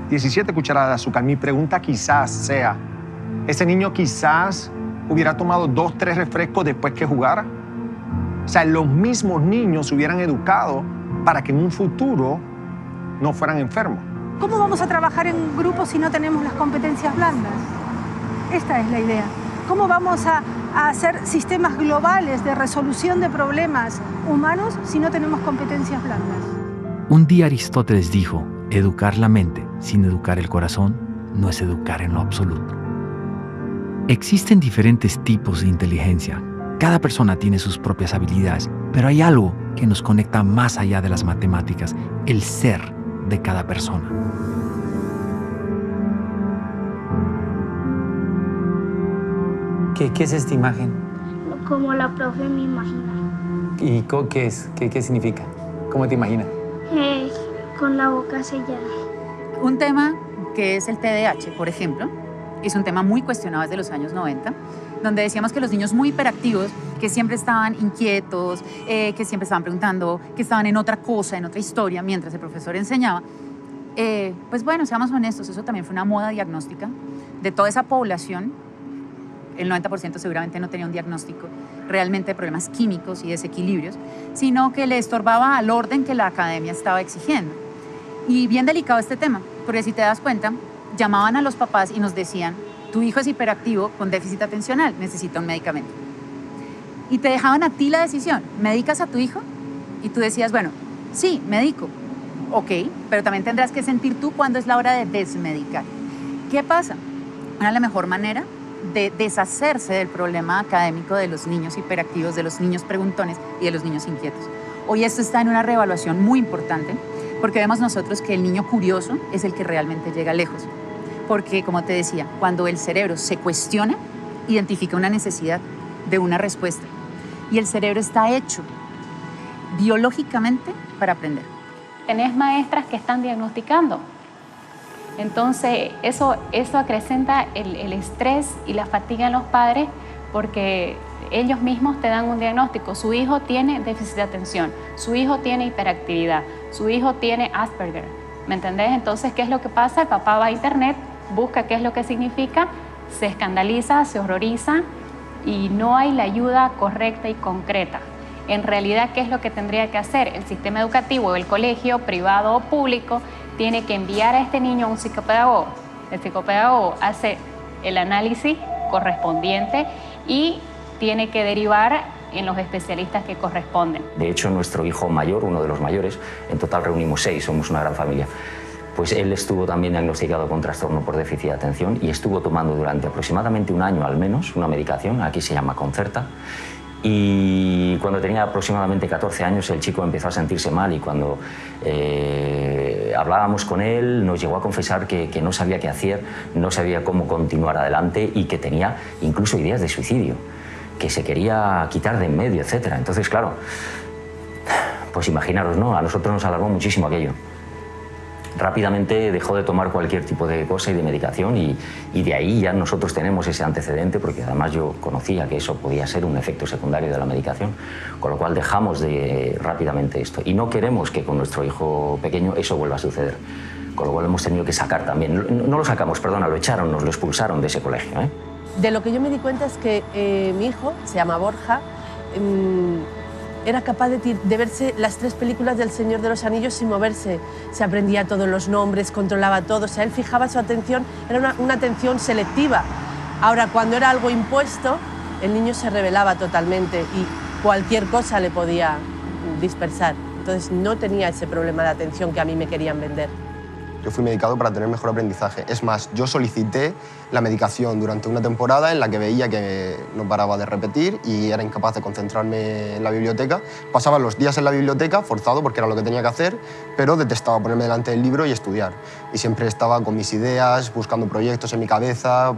17 cucharadas de azúcar. Mi pregunta quizás sea, ¿ese niño quizás hubiera tomado 2, 3 refrescos después que jugara? O sea, los mismos niños se hubieran educado para que en un futuro no fueran enfermos. ¿Cómo vamos a trabajar en grupo si no tenemos las competencias blandas? Esta es la idea. ¿Cómo vamos a hacer sistemas globales de resolución de problemas humanos si no tenemos competencias blandas? Un día Aristóteles dijo, educar la mente sin educar el corazón no es educar en lo absoluto. Existen diferentes tipos de inteligencia. Cada persona tiene sus propias habilidades, pero hay algo que nos conecta más allá de las matemáticas, el ser de cada persona. ¿Qué es esta imagen? Como la profe me imagina. ¿Y qué es? ¿Qué significa? ¿Cómo te imaginas? Con la boca sellada. Un tema que es el TDAH, por ejemplo, es un tema muy cuestionado desde los años 90, donde decíamos que los niños muy hiperactivos, que siempre estaban inquietos, que siempre estaban preguntando, que estaban en otra cosa, en otra historia, mientras el profesor enseñaba. Pues bueno, seamos honestos, eso también fue una moda diagnóstica de toda esa población. El 90% seguramente no tenía un diagnóstico realmente de problemas químicos y desequilibrios, sino que le estorbaba al orden que la academia estaba exigiendo. Y bien delicado este tema, porque si te das cuenta, llamaban a los papás y nos decían, tu hijo es hiperactivo con déficit atencional, necesita un medicamento. Y te dejaban a ti la decisión, ¿medicas a tu hijo? Y tú decías, bueno, sí, medico. Ok, pero también tendrás que sentir tú cuándo es la hora de desmedicar. ¿Qué pasa? Era la mejor manera de deshacerse del problema académico de los niños hiperactivos, de los niños preguntones y de los niños inquietos. Hoy esto está en una reevaluación muy importante porque vemos nosotros que el niño curioso es el que realmente llega lejos. Porque, como te decía, cuando el cerebro se cuestiona, identifica una necesidad de una respuesta. Y el cerebro está hecho biológicamente para aprender. Tenés maestras que están diagnosticando. Entonces, eso acrecenta el estrés y la fatiga en los padres porque ellos mismos te dan un diagnóstico. Su hijo tiene déficit de atención, su hijo tiene hiperactividad, su hijo tiene Asperger. ¿Me entendés? Entonces, ¿qué es lo que pasa? El papá va a internet, busca qué es lo que significa, se escandaliza, se horroriza y no hay la ayuda correcta y concreta. En realidad, ¿qué es lo que tendría que hacer? El sistema educativo, el colegio, privado o público, tiene que enviar a este niño a un psicopedagogo. El psicopedagogo hace el análisis correspondiente y tiene que derivar en los especialistas que corresponden. De hecho, nuestro hijo mayor, uno de los mayores, en total reunimos 6, somos una gran familia, pues él estuvo también diagnosticado con trastorno por déficit de atención y estuvo tomando durante aproximadamente un año al menos una medicación, aquí se llama Concerta, y cuando tenía aproximadamente 14 años el chico empezó a sentirse mal y cuando hablábamos con él nos llegó a confesar que no sabía qué hacer, no sabía cómo continuar adelante y que tenía incluso ideas de suicidio, que se quería quitar de en medio, etc. Entonces, claro, pues imaginaros, ¿no? A nosotros nos alarmó muchísimo aquello. Rápidamente dejó de tomar cualquier tipo de cosa y de medicación y de ahí ya nosotros tenemos ese antecedente porque además yo conocía que eso podía ser un efecto secundario de la medicación, con lo cual dejamos rápidamente esto y no queremos que con nuestro hijo pequeño eso vuelva a suceder, con lo cual hemos tenido que sacar también, no lo sacamos, perdona, lo echaron, nos lo expulsaron de ese colegio, ¿eh? De lo que yo me di cuenta es que mi hijo, se llama Borja, era capaz de verse las 3 películas del Señor de los Anillos sin moverse. Se aprendía todos los nombres, controlaba todo, o sea, él fijaba su atención, era una atención selectiva. Ahora, cuando era algo impuesto, el niño se rebelaba totalmente y cualquier cosa le podía dispersar. Entonces no tenía ese problema de atención que a mí me querían vender. Yo fui medicado para tener mejor aprendizaje. Es más, yo solicité la medicación durante una temporada en la que veía que no paraba de repetir y era incapaz de concentrarme en la biblioteca. Pasaba los días en la biblioteca, forzado porque era lo que tenía que hacer, pero detestaba ponerme delante del libro y estudiar. Y siempre estaba con mis ideas, buscando proyectos en mi cabeza,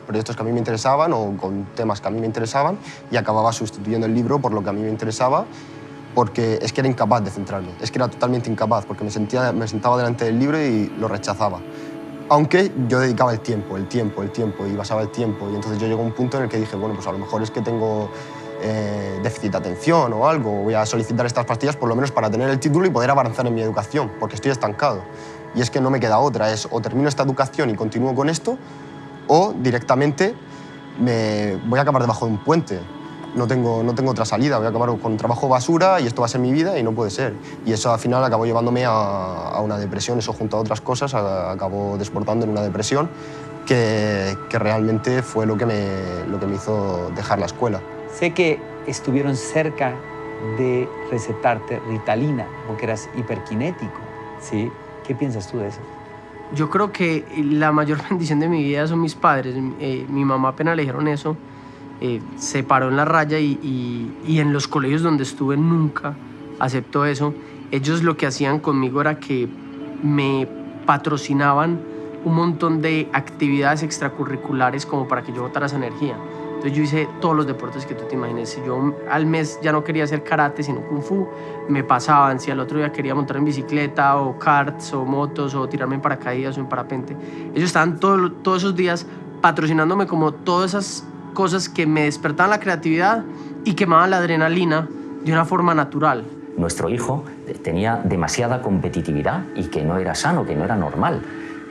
proyectos que a mí me interesaban o con temas que a mí me interesaban y acababa sustituyendo el libro por lo que a mí me interesaba, porque es que era incapaz de centrarme, es que era totalmente incapaz, porque me sentaba delante del libro y lo rechazaba. Aunque yo dedicaba el tiempo, y basaba el tiempo, y entonces yo llegó a un punto en el que dije, bueno, pues a lo mejor es que tengo déficit de atención o algo, voy a solicitar estas pastillas por lo menos para tener el título y poder avanzar en mi educación, porque estoy estancado. Y es que no me queda otra, es o termino esta educación y continúo con esto, o directamente me voy a acabar debajo de un puente. No tengo otra salida, voy a acabar con trabajo basura y esto va a ser mi vida y no puede ser. Y eso al final acabó llevándome a una depresión, eso junto a otras cosas acabó desbordando en una depresión que realmente fue lo que me hizo dejar la escuela. Sé que estuvieron cerca de recetarte Ritalina porque eras hiperkinético, ¿sí? ¿Qué piensas tú de eso? Yo creo que la mayor bendición de mi vida son mis padres. Mi mamá apenas le dijeron eso, se paró en la raya y en los colegios donde estuve nunca aceptó eso. Ellos lo que hacían conmigo era que me patrocinaban un montón de actividades extracurriculares como para que yo botara esa energía. Entonces yo hice todos los deportes que tú te imagines. Si yo al mes ya no quería hacer karate sino kung fu, me pasaban. Si al otro día quería montar en bicicleta o karts o motos o tirarme en paracaídas o en parapente, ellos estaban todos esos días patrocinándome como todas esas cosas que me despertaban la creatividad y quemaban la adrenalina de una forma natural. Nuestro hijo tenía demasiada competitividad y que no era sano, que no era normal.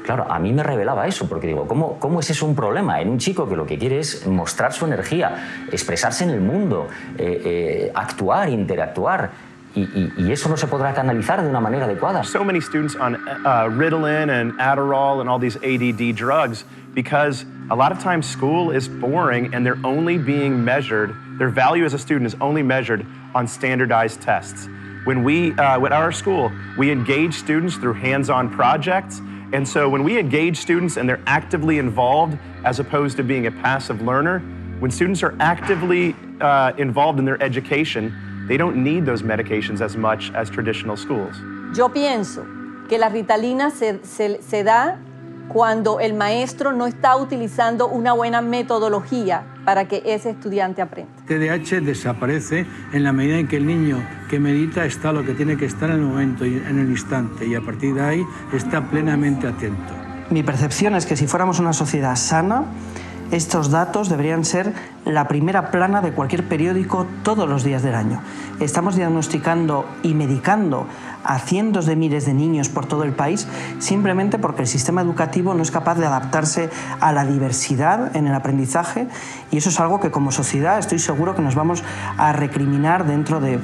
Claro, a mí me revelaba eso, porque digo, ¿cómo es eso un problema en un chico que lo que quiere es mostrar su energía, expresarse en el mundo, actuar, interactuar? Y eso no se podrá canalizar de una manera adecuada. So many students on Ritalin and Adderall and all these ADD drugs because a lot of times school is boring and they're only being measured, their value as a student is only measured on standardized tests. When at our school, we engage students through hands-on projects. And so when we engage students and they're actively involved as opposed to being a passive learner, when students are actively involved in their education, they don't need those medications as much as traditional schools. Yo pienso que la Ritalina se da cuando el maestro no está utilizando una buena metodología para que ese estudiante aprenda. TDAH desaparece en la medida en que el niño que medita está lo que tiene que estar en el momento y en el instante y a partir de ahí está plenamente atento. Mi percepción es que si fuéramos una sociedad sana, estos datos deberían ser la primera plana de cualquier periódico todos los días del año. Estamos diagnosticando y medicando a cientos de miles de niños por todo el país simplemente porque el sistema educativo no es capaz de adaptarse a la diversidad en el aprendizaje y eso es algo que como sociedad estoy seguro que nos vamos a recriminar dentro de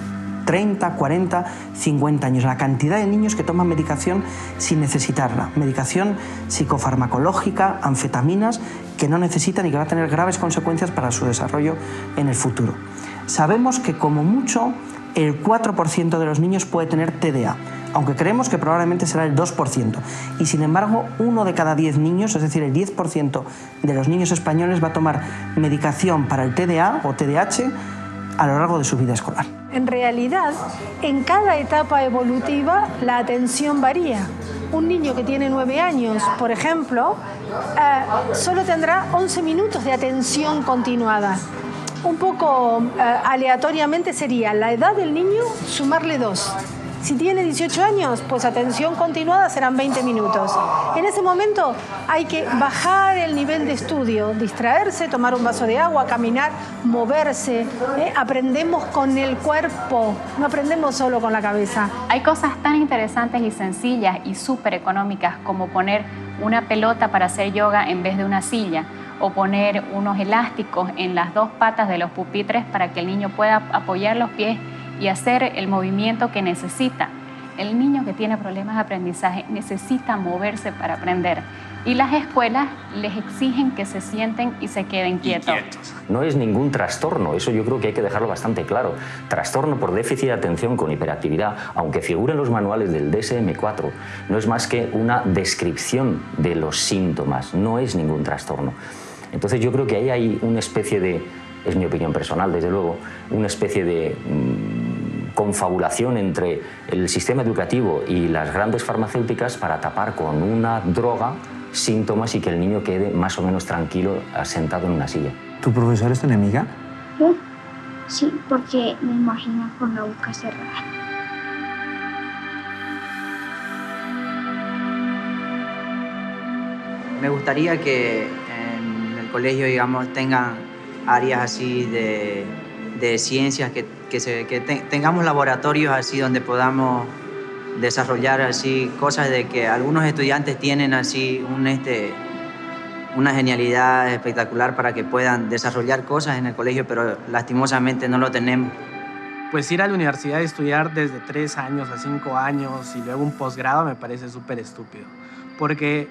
30, 40, 50 años. La cantidad de niños que toman medicación sin necesitarla. Medicación psicofarmacológica, anfetaminas, que no necesitan y que va a tener graves consecuencias para su desarrollo en el futuro. Sabemos que como mucho el 4% de los niños puede tener TDA, aunque creemos que probablemente será el 2%. Y sin embargo, 1 de cada 10 niños, es decir, el 10% de los niños españoles va a tomar medicación para el TDA o TDAH a lo largo de su vida escolar. En realidad, en cada etapa evolutiva la atención varía. Un niño que tiene 9 años, por ejemplo, solo tendrá 11 minutos de atención continuada. Un poco aleatoriamente sería la edad del niño sumarle 2. Si tiene 18 años, pues atención continuada serán 20 minutos. En ese momento hay que bajar el nivel de estudio, distraerse, tomar un vaso de agua, caminar, moverse. Aprendemos con el cuerpo, no aprendemos solo con la cabeza. Hay cosas tan interesantes y sencillas y súper económicas como poner una pelota para hacer yoga en vez de una silla, o poner unos elásticos en las 2 patas de los pupitres para que el niño pueda apoyar los pies y hacer el movimiento que necesita. El niño que tiene problemas de aprendizaje necesita moverse para aprender. Y las escuelas les exigen que se sienten y se queden quietos. No es ningún trastorno, eso yo creo que hay que dejarlo bastante claro. Trastorno por déficit de atención con hiperactividad, aunque figure en los manuales del DSM-4, no es más que una descripción de los síntomas, no es ningún trastorno. Entonces yo creo que ahí hay una especie de, es mi opinión personal desde luego, una especie de confabulación entre el sistema educativo y las grandes farmacéuticas para tapar con una droga síntomas y que el niño quede más o menos tranquilo sentado en una silla. ¿Tu profesor es tu enemiga? Sí, porque me imagino con la boca cerrada. Me gustaría que en el colegio, digamos, tengan áreas así de ciencias, que tengamos laboratorios así donde podamos desarrollar así cosas de que algunos estudiantes tienen así una genialidad espectacular para que puedan desarrollar cosas en el colegio, pero lastimosamente no lo tenemos. Pues ir a la universidad y estudiar desde 3 años a 5 años y luego un posgrado me parece súper estúpido, porque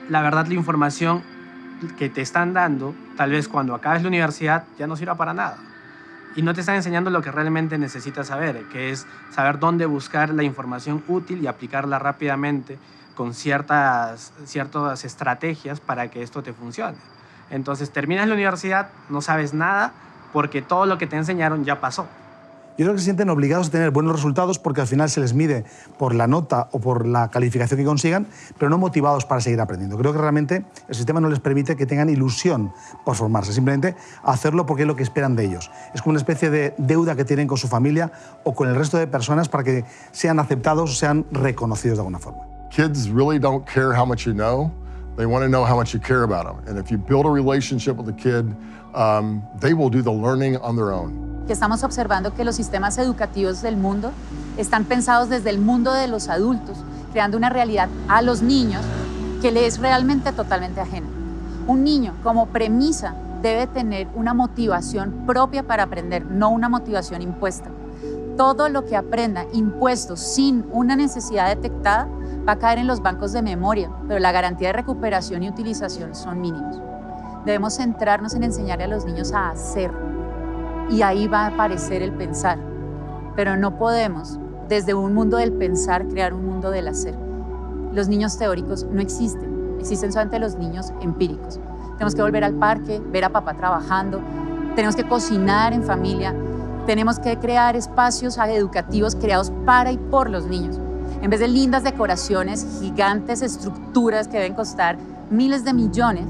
la verdad la información que te están dando, tal vez cuando acabes la universidad ya no sirva para nada. Y no te están enseñando lo que realmente necesitas saber, que es saber dónde buscar la información útil y aplicarla rápidamente con ciertas estrategias para que esto te funcione. Entonces terminas la universidad, no sabes nada porque todo lo que te enseñaron ya pasó. Yo creo que se sienten obligados a tener buenos resultados porque al final se les mide por la nota o por la calificación que consigan, pero no motivados para seguir aprendiendo. Creo que realmente el sistema no les permite que tengan ilusión por formarse, simplemente hacerlo porque es lo que esperan de ellos. Es como una especie de deuda que tienen con su familia o con el resto de personas para que sean aceptados o sean reconocidos de alguna forma. Kids really don't care how much you know. They want to know how much you care about them. And if you build a relationship with a kid, they will do the learning on their own. Que estamos observando que los sistemas educativos del mundo están pensados desde el mundo de los adultos, creando una realidad a los niños que le es realmente totalmente ajena. Un niño, como premisa, debe tener una motivación propia para aprender, no una motivación impuesta. Todo lo que aprenda impuesto sin una necesidad detectada va a caer en los bancos de memoria, pero la garantía de recuperación y utilización son mínimos. Debemos centrarnos en enseñarle a los niños a hacer, y ahí va a aparecer el pensar. Pero no podemos, desde un mundo del pensar, crear un mundo del hacer. Los niños teóricos no existen, existen solamente los niños empíricos. Tenemos que volver al parque, ver a papá trabajando, tenemos que cocinar en familia, tenemos que crear espacios educativos creados para y por los niños. En vez de lindas decoraciones, gigantes estructuras que deben costar miles de millones,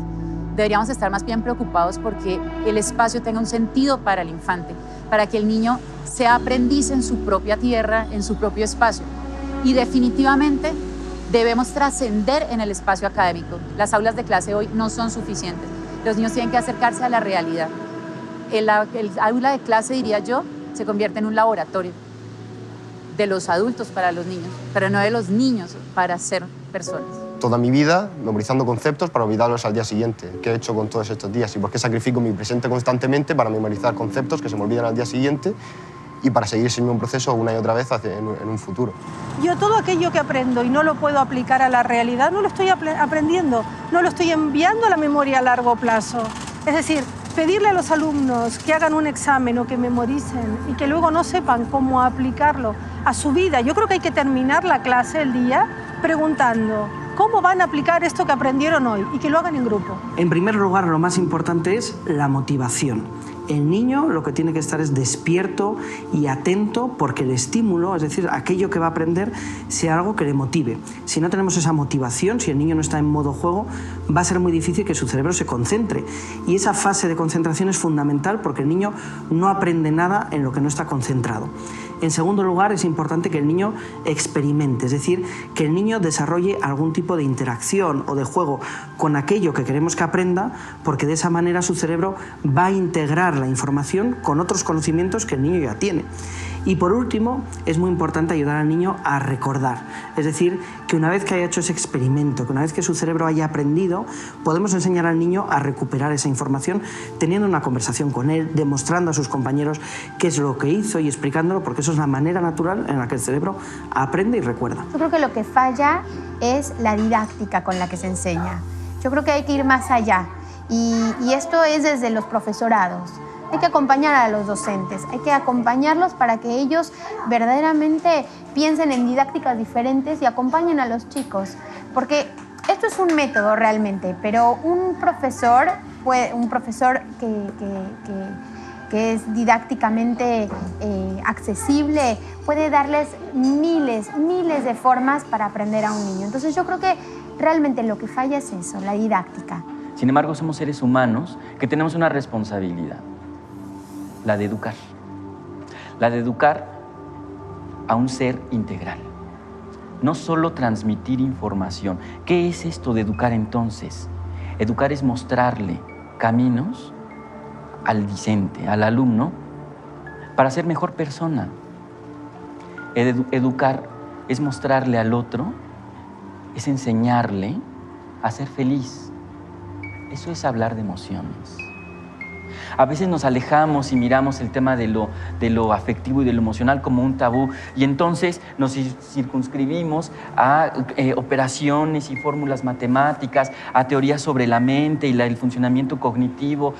deberíamos estar más bien preocupados porque el espacio tenga un sentido para el infante, para que el niño sea aprendiz en su propia tierra, en su propio espacio. Y definitivamente debemos trascender en el espacio académico. Las aulas de clase hoy no son suficientes. Los niños tienen que acercarse a la realidad. El aula de clase, diría yo, se convierte en un laboratorio de los adultos para los niños, pero no de los niños para ser personas. Toda mi vida memorizando conceptos para olvidarlos al día siguiente. ¿Qué he hecho con todos estos días? ¿Y por qué sacrifico mi presente constantemente para memorizar conceptos que se me olvidan al día siguiente y para seguir ese mismo proceso una y otra vez en un futuro? Yo todo aquello que aprendo y no lo puedo aplicar a la realidad, no lo estoy aprendiendo, no lo estoy enviando a la memoria a largo plazo. Es decir, pedirle a los alumnos que hagan un examen o que memoricen y que luego no sepan cómo aplicarlo a su vida. Yo creo que hay que terminar la clase, el día, preguntando cómo van a aplicar esto que aprendieron hoy y que lo hagan en grupo. En primer lugar, lo más importante es la motivación. El niño lo que tiene que estar es despierto y atento porque el estímulo, es decir, aquello que va a aprender, sea algo que le motive. Si no tenemos esa motivación, si el niño no está en modo juego, va a ser muy difícil que su cerebro se concentre. Y esa fase de concentración es fundamental porque el niño no aprende nada en lo que no está concentrado. En segundo lugar, es importante que el niño experimente, es decir, que el niño desarrolle algún tipo de interacción o de juego con aquello que queremos que aprenda, porque de esa manera su cerebro va a integrar la información con otros conocimientos que el niño ya tiene. Y por último, es muy importante ayudar al niño a recordar, es decir, que una vez que haya hecho ese experimento, que una vez que su cerebro haya aprendido, podemos enseñar al niño a recuperar esa información teniendo una conversación con él, demostrando a sus compañeros qué es lo que hizo y explicándolo, porque eso es la manera natural en la que el cerebro aprende y recuerda. Yo creo que lo que falla es la didáctica con la que se enseña. Yo creo que hay que ir más allá y esto es desde los profesorados. Hay que acompañar a los docentes, hay que acompañarlos para que ellos verdaderamente piensen en didácticas diferentes y acompañen a los chicos. Porque esto es un método realmente, pero un profesor que es didácticamente accesible puede darles miles de formas para aprender a un niño. Entonces yo creo que realmente lo que falla es eso, la didáctica. Sin embargo, somos seres humanos que tenemos una responsabilidad. La de educar a un ser integral. No solo transmitir información. ¿Qué es esto de educar entonces? Educar es mostrarle caminos al discente, al alumno, para ser mejor persona. Educar es mostrarle al otro, es enseñarle a ser feliz. Eso es hablar de emociones. A veces nos alejamos y miramos el tema de lo afectivo y de lo emocional como un tabú y entonces nos circunscribimos a operaciones y fórmulas matemáticas, a teorías sobre la mente y el funcionamiento cognitivo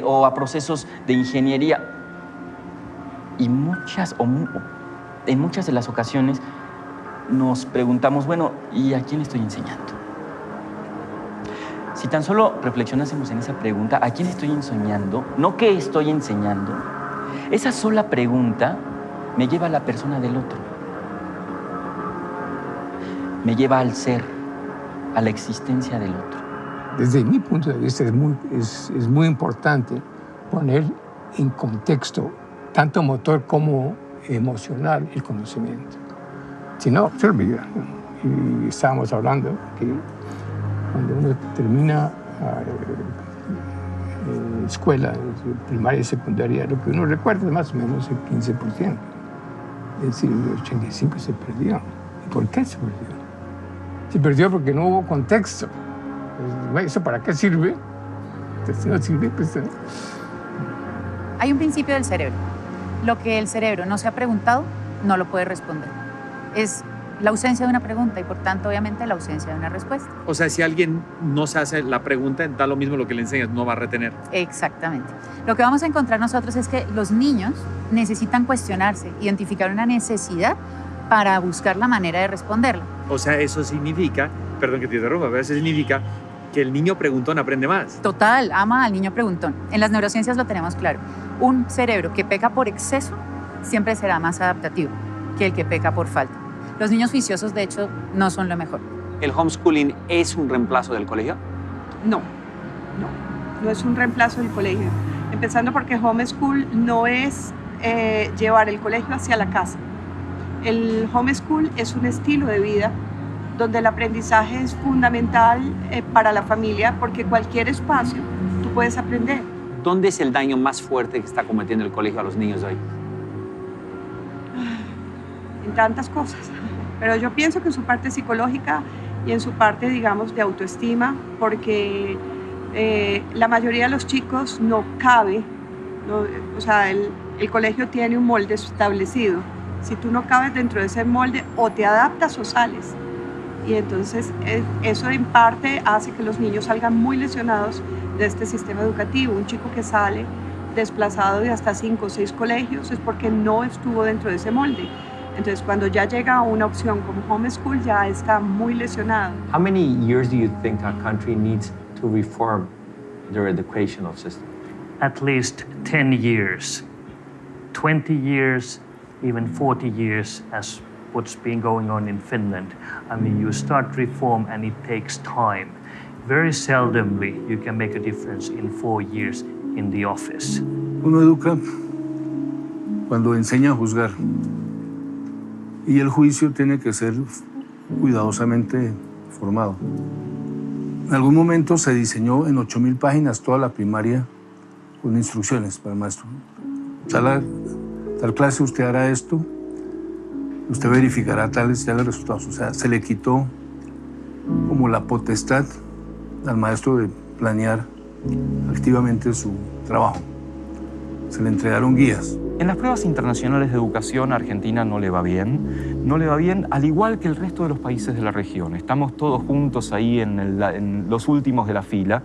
o a procesos de ingeniería. Y en muchas de las ocasiones nos preguntamos, bueno, ¿y a quién estoy enseñando? Si tan solo reflexionásemos en esa pregunta, ¿a quién estoy enseñando? No qué estoy enseñando. Esa sola pregunta me lleva a la persona del otro. Me lleva al ser, a la existencia del otro. Desde mi punto de vista es muy importante poner en contexto, tanto motor como emocional, el conocimiento. Si no, se olvida. Y estábamos hablando que cuando uno termina escuela, primaria y secundaria, lo que uno recuerda es más o menos el 15%. Es decir, el 85% se perdió. ¿Y por qué se perdió? Se perdió porque no hubo contexto. ¿Eso para qué sirve? Entonces, no sirve, pues... Hay un principio del cerebro. Lo que el cerebro no se ha preguntado, no lo puede responder. Es la ausencia de una pregunta y, por tanto, obviamente, la ausencia de una respuesta. O sea, si alguien no se hace la pregunta, da lo mismo lo que le enseñas, no va a retener. Exactamente. Lo que vamos a encontrar nosotros es que los niños necesitan cuestionarse, identificar una necesidad para buscar la manera de responderla. O sea, eso significa, perdón que te interrumpa, pero eso significa que el niño preguntón aprende más. Total, ama al niño preguntón. En las neurociencias lo tenemos claro. Un cerebro que peca por exceso siempre será más adaptativo que el que peca por falta. Los niños juiciosos, de hecho, no son lo mejor. ¿El homeschooling es un reemplazo del colegio? No es un reemplazo del colegio. Empezando porque homeschool no es llevar el colegio hacia la casa. El homeschool es un estilo de vida donde el aprendizaje es fundamental para la familia porque cualquier espacio tú puedes aprender. ¿Dónde es el daño más fuerte que está cometiendo el colegio a los niños de hoy? En tantas cosas, pero yo pienso que en su parte psicológica y en su parte, digamos, de autoestima, porque la mayoría de los chicos no cabe, o sea, el colegio tiene un molde establecido. Si tú no cabes dentro de ese molde, o te adaptas o sales. Y entonces eso en parte hace que los niños salgan muy lesionados de este sistema educativo. Un chico que sale desplazado de hasta 5 o 6 colegios es porque no estuvo dentro de ese molde. Entonces cuando ya llega a una opción como homeschool ya está muy lesionado. How many years do you think a country needs to reform their educational system? At least 10 years, 20 years, even 40 years as what's been going on in Finland. I mean, you start reform and it takes time. Very seldomly you can make a difference in 4 years in the office. Uno educa cuando enseña a juzgar. Y el juicio tiene que ser cuidadosamente formado. En algún momento se diseñó en 8.000 páginas toda la primaria con instrucciones para el maestro. Tal clase usted hará esto, usted verificará tales resultados. O sea, se le quitó como la potestad al maestro de planear activamente su trabajo. Se le entregaron guías. En las pruebas internacionales de educación, Argentina no le va bien, al igual que el resto de los países de la región. Estamos todos juntos ahí en los últimos de la fila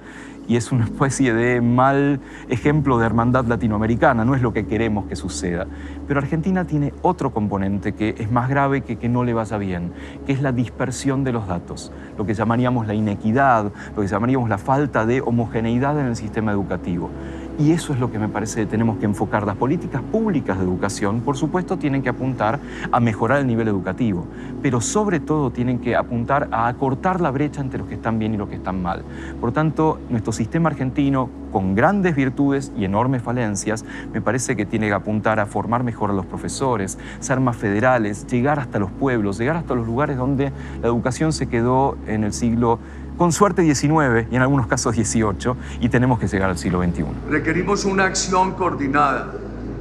y es una especie de mal ejemplo de hermandad latinoamericana, no es lo que queremos que suceda. Pero Argentina tiene otro componente que es más grave que no le vaya bien, que es la dispersión de los datos, lo que llamaríamos la inequidad, lo que llamaríamos la falta de homogeneidad en el sistema educativo. Y eso es lo que me parece que tenemos que enfocar. Las políticas públicas de educación, por supuesto, tienen que apuntar a mejorar el nivel educativo, pero sobre todo tienen que apuntar a acortar la brecha entre los que están bien y los que están mal. Por tanto, nuestro sistema argentino, con grandes virtudes y enormes falencias, me parece que tiene que apuntar a formar mejor a los profesores, ser más federales, llegar hasta los pueblos, llegar hasta los lugares donde la educación se quedó en el siglo, con suerte, XIX y en algunos casos XVIII, y tenemos que llegar al siglo XXI. Requerimos una acción coordinada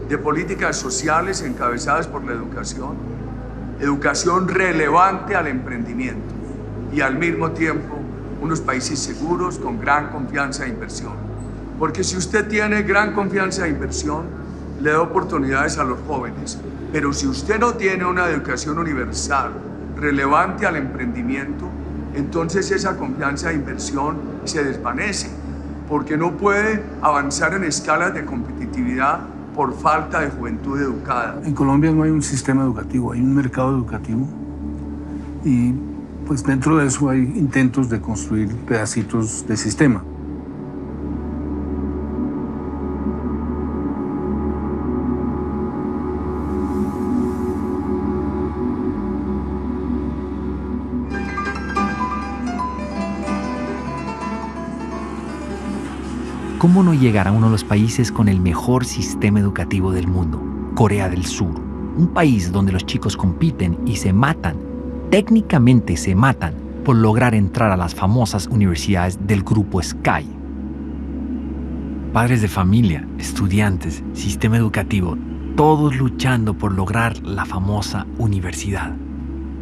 de políticas sociales encabezadas por la educación relevante al emprendimiento y al mismo tiempo unos países seguros con gran confianza de inversión. Porque si usted tiene gran confianza de inversión, le da oportunidades a los jóvenes, pero si usted no tiene una educación universal relevante al emprendimiento, entonces esa confianza de inversión se desvanece, porque no puede avanzar en escalas de competitividad por falta de juventud educada. En Colombia no hay un sistema educativo, hay un mercado educativo y pues dentro de eso hay intentos de construir pedacitos de sistema. ¿Cómo no llegar a uno de los países con el mejor sistema educativo del mundo? Corea del Sur, un país donde los chicos compiten y se matan, técnicamente se matan, por lograr entrar a las famosas universidades del grupo Sky. Padres de familia, estudiantes, sistema educativo, todos luchando por lograr la famosa universidad.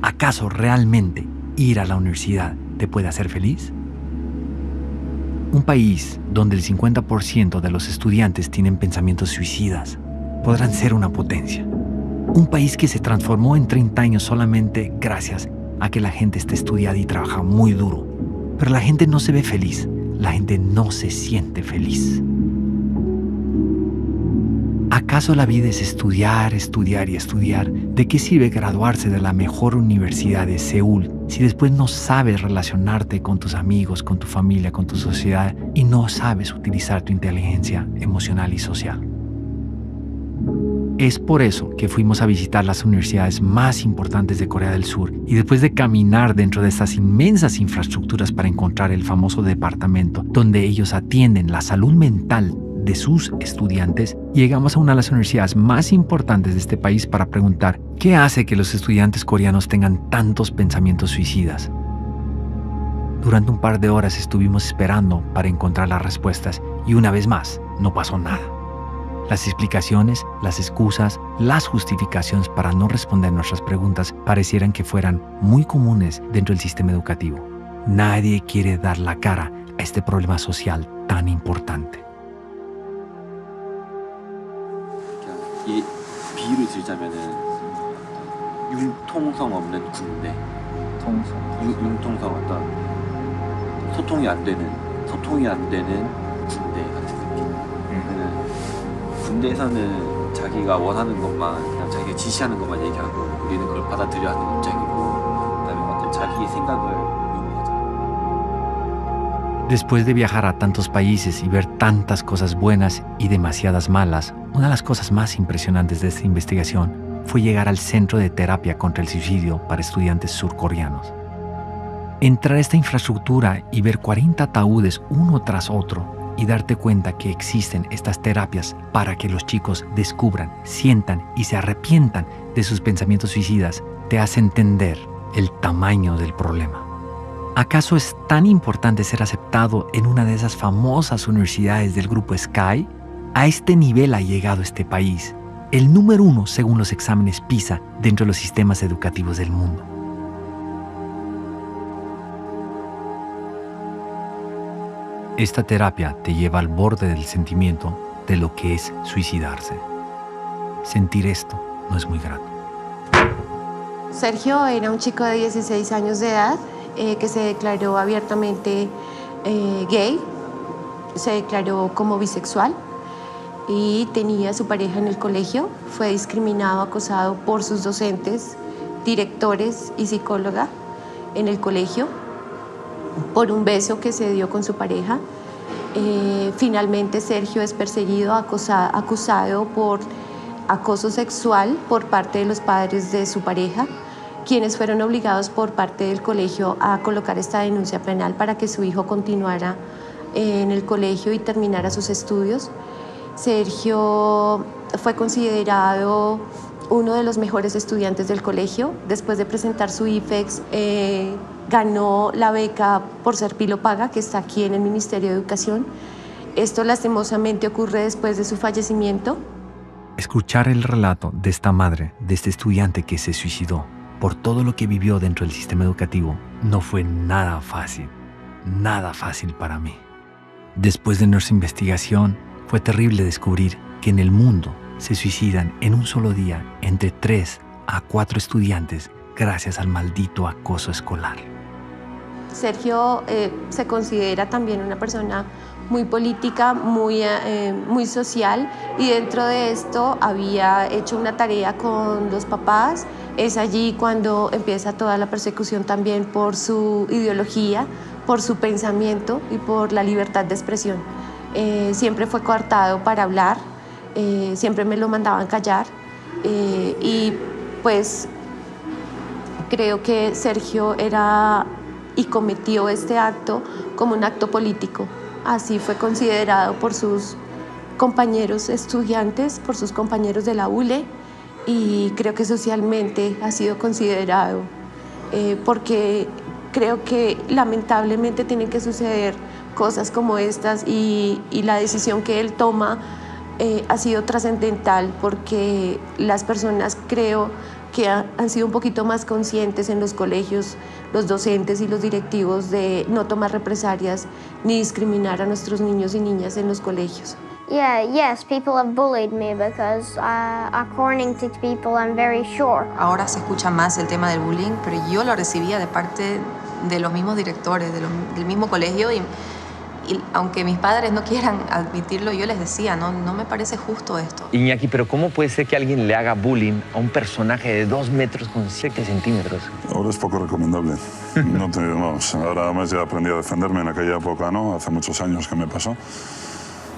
¿Acaso realmente ir a la universidad te puede hacer feliz? Un país donde el 50% de los estudiantes tienen pensamientos suicidas podrán ser una potencia. Un país que se transformó en 30 años solamente gracias a que la gente está estudiada y trabaja muy duro. Pero la gente no se ve feliz, la gente no se siente feliz. ¿Acaso la vida es estudiar, estudiar y estudiar? ¿De qué sirve graduarse de la mejor universidad de Seúl si después no sabes relacionarte con tus amigos, con tu familia, con tu sociedad y no sabes utilizar tu inteligencia emocional y social? Es por eso que fuimos a visitar las universidades más importantes de Corea del Sur y después de caminar dentro de estas inmensas infraestructuras para encontrar el famoso departamento donde ellos atienden la salud mental de sus estudiantes, llegamos a una de las universidades más importantes de este país para preguntar ¿qué hace que los estudiantes coreanos tengan tantos pensamientos suicidas? Durante un par de horas estuvimos esperando para encontrar las respuestas y una vez más no pasó nada. Las explicaciones, las excusas, las justificaciones para no responder nuestras preguntas parecieran que fueran muy comunes dentro del sistema educativo. Nadie quiere dar la cara a este problema social tan importante. 이 비유를 들자면은 융통성 없는 군대. 융통성 어떤 소통이 안 되는 군대 같은 느낌. 군대에서는 자기가 원하는 것만, 그냥 자기가 지시하는 것만 얘기하고 우리는 그걸 받아들여야 하는 입장이고, 그다음에 어떤 자기의 생각을 Después de viajar a tantos países y ver tantas cosas buenas y demasiadas malas, una de las cosas más impresionantes de esta investigación fue llegar al Centro de Terapia contra el Suicidio para Estudiantes Surcoreanos. Entrar a esta infraestructura y ver 40 ataúdes uno tras otro y darte cuenta que existen estas terapias para que los chicos descubran, sientan y se arrepientan de sus pensamientos suicidas, te hace entender el tamaño del problema. ¿Acaso es tan importante ser aceptado en una de esas famosas universidades del grupo Sky? A este nivel ha llegado este país, el número 1 según los exámenes PISA dentro de los sistemas educativos del mundo. Esta terapia te lleva al borde del sentimiento de lo que es suicidarse. Sentir esto no es muy grato. Sergio era un chico de 16 años de edad que se declaró abiertamente gay, se declaró como bisexual y tenía a su pareja en el colegio. Fue discriminado, acosado por sus docentes, directores y psicóloga en el colegio por un beso que se dio con su pareja. Finalmente Sergio es perseguido, acusado por acoso sexual por parte de los padres de su pareja, quienes fueron obligados por parte del colegio a colocar esta denuncia penal para que su hijo continuara en el colegio y terminara sus estudios. Sergio fue considerado uno de los mejores estudiantes del colegio. Después de presentar su IFEX, ganó la beca por ser pilopaga, que está aquí en el Ministerio de Educación. Esto lastimosamente ocurre después de su fallecimiento. Escuchar el relato de esta madre, de este estudiante que se suicidó, por todo lo que vivió dentro del sistema educativo, no fue nada fácil para mí. Después de nuestra investigación, fue terrible descubrir que en el mundo se suicidan en un solo día entre 3 a 4 estudiantes gracias al maldito acoso escolar. Sergio se considera también una persona muy política, muy social, y dentro de esto había hecho una tarea con los papás. Es allí cuando empieza toda la persecución también por su ideología, por su pensamiento y por la libertad de expresión. Siempre fue coartado para hablar, siempre me lo mandaban callar y pues creo que Sergio era y cometió este acto como un acto político. Así fue considerado por sus compañeros estudiantes, por sus compañeros de la ULE, y creo que socialmente ha sido considerado porque creo que lamentablemente tienen que suceder cosas como estas y la decisión que él toma ha sido trascendental porque las personas creo que han sido un poquito más conscientes en los colegios, los docentes y los directivos de no tomar represalias ni discriminar a nuestros niños y niñas en los colegios. Yes, people have bullied me because according to people I'm very short. Ahora se escucha más el tema del bullying, pero yo lo recibía de parte de los mismos directores, del mismo colegio y aunque mis padres no quieran admitirlo, yo les decía, no me parece justo esto. Iñaki, pero ¿cómo puede ser que alguien le haga bullying a un personaje de 2 metros con 7 centímetros? Ahora es poco recomendable. Ahora más ya aprendí a defenderme. En aquella época no, hace muchos años que me pasó.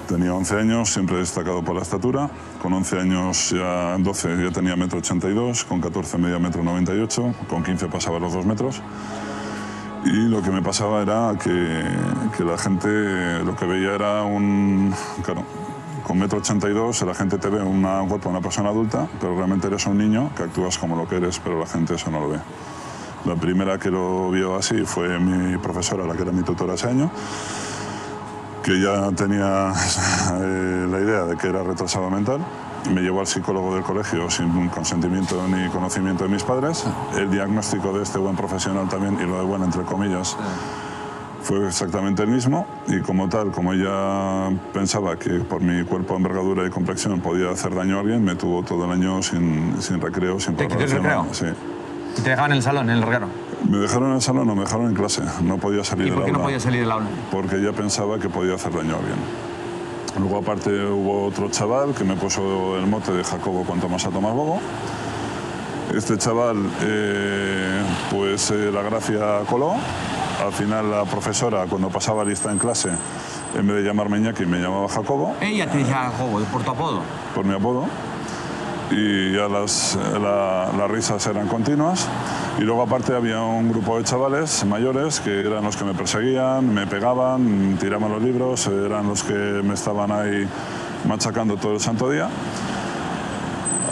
Tenía 11 años, siempre he destacado por la estatura. Con 11 años, ya 12 ya tenía 1,82 m, con 14 medía 1,98 m, con 15 pasaba los 2 metros. Y lo que me pasaba era que la gente lo que veía era claro, con 1,82 m la gente te ve un cuerpo de una persona adulta, pero realmente eres un niño que actúas como lo que eres, pero la gente eso no lo ve. La primera que lo vio así fue mi profesora, la que era mi tutora ese año, que ya tenía la idea de que era retrasado mental. Me llevó al psicólogo del colegio sin consentimiento ni conocimiento de mis padres. El diagnóstico de este buen profesional también, y lo de bueno entre comillas, fue exactamente el mismo. Y como tal, como ella pensaba que por mi cuerpo, envergadura y complexión podía hacer daño a alguien, me tuvo todo el año sin recreo, sin preparación. ¿Te recreo? Sí. ¿Y te dejaban en el salón, en el recreo? Me dejaron en el salón, no me dejaron en clase. No podía salir del aula. ¿Y por qué no podía salir del aula? Porque ya pensaba que podía hacer daño a alguien. Luego, aparte, hubo otro chaval que me puso el mote de Jacobo cuanto más a Tomás Bobo. Este chaval, pues la gracia coló. Al final, la profesora, cuando pasaba lista en clase, en vez de llamarme Iñaki, me llamaba Jacobo. Ella te decía Jacobo, ¿por tu apodo? Por mi apodo. Y ya las risas eran continuas. Y luego aparte había un grupo de chavales mayores que eran los que me perseguían, me pegaban, tiraban los libros, eran los que me estaban ahí machacando todo el santo día.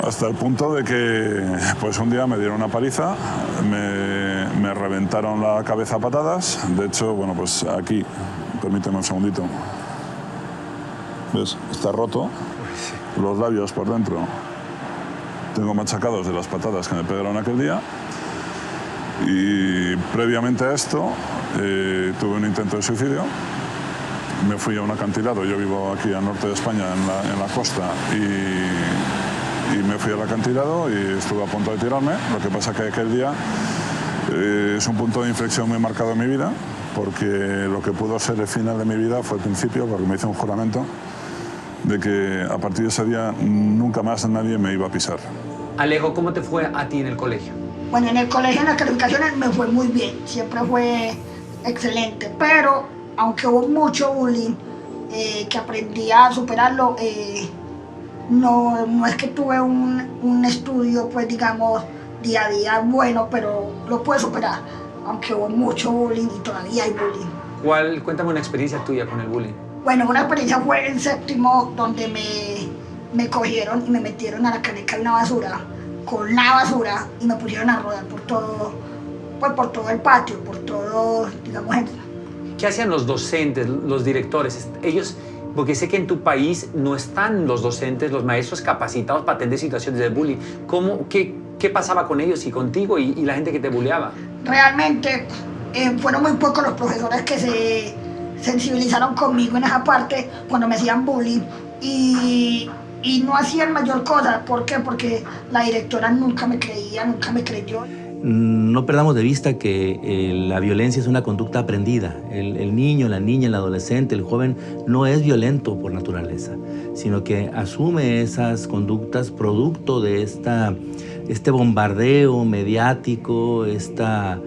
Hasta el punto de que pues un día me dieron una paliza, me reventaron la cabeza a patadas. De hecho, bueno, pues aquí, permíteme un segundito. ¿Ves? Está roto, los labios por dentro. Tengo machacados de las patadas que me pegaron aquel día. Y previamente a esto tuve un intento de suicidio. Me fui a un acantilado, yo vivo aquí al norte de España, en la costa, y me fui al acantilado y estuve a punto de tirarme. Lo que pasa que aquel día es un punto de inflexión muy marcado en mi vida, porque lo que pudo ser el final de mi vida fue el principio, porque me hice un juramento de que a partir de ese día nunca más nadie me iba a pisar. Alejo, ¿cómo te fue a ti en el colegio? Bueno, en el colegio, en las calificaciones me fue muy bien, siempre fue excelente, pero aunque hubo mucho bullying, que aprendí a superarlo, no es que tuve un estudio, pues digamos, día a día bueno, pero lo pude superar, aunque hubo mucho bullying y todavía hay bullying. Cuéntame una experiencia tuya con el bullying. Bueno, una experiencia fue en séptimo, donde me cogieron y me metieron a la caneca de una basura, con la basura, y me pusieron a rodar por todo el patio, por todo, digamos. ¿Qué hacían los docentes, los directores? Ellos, porque sé que en tu país no están los docentes, los maestros capacitados para atender situaciones de bullying. ¿Qué pasaba con ellos y contigo y la gente que te bulleaba? Realmente fueron muy pocos los profesores que se sensibilizaron conmigo en esa parte cuando me hacían bullying, y no hacían mayor cosa. ¿Por qué? Porque la directora nunca me creía, nunca me creyó. No perdamos de vista que la violencia es una conducta aprendida. El niño, la niña, el adolescente, el joven no es violento por naturaleza, sino que asume esas conductas producto de este bombardeo mediático, esta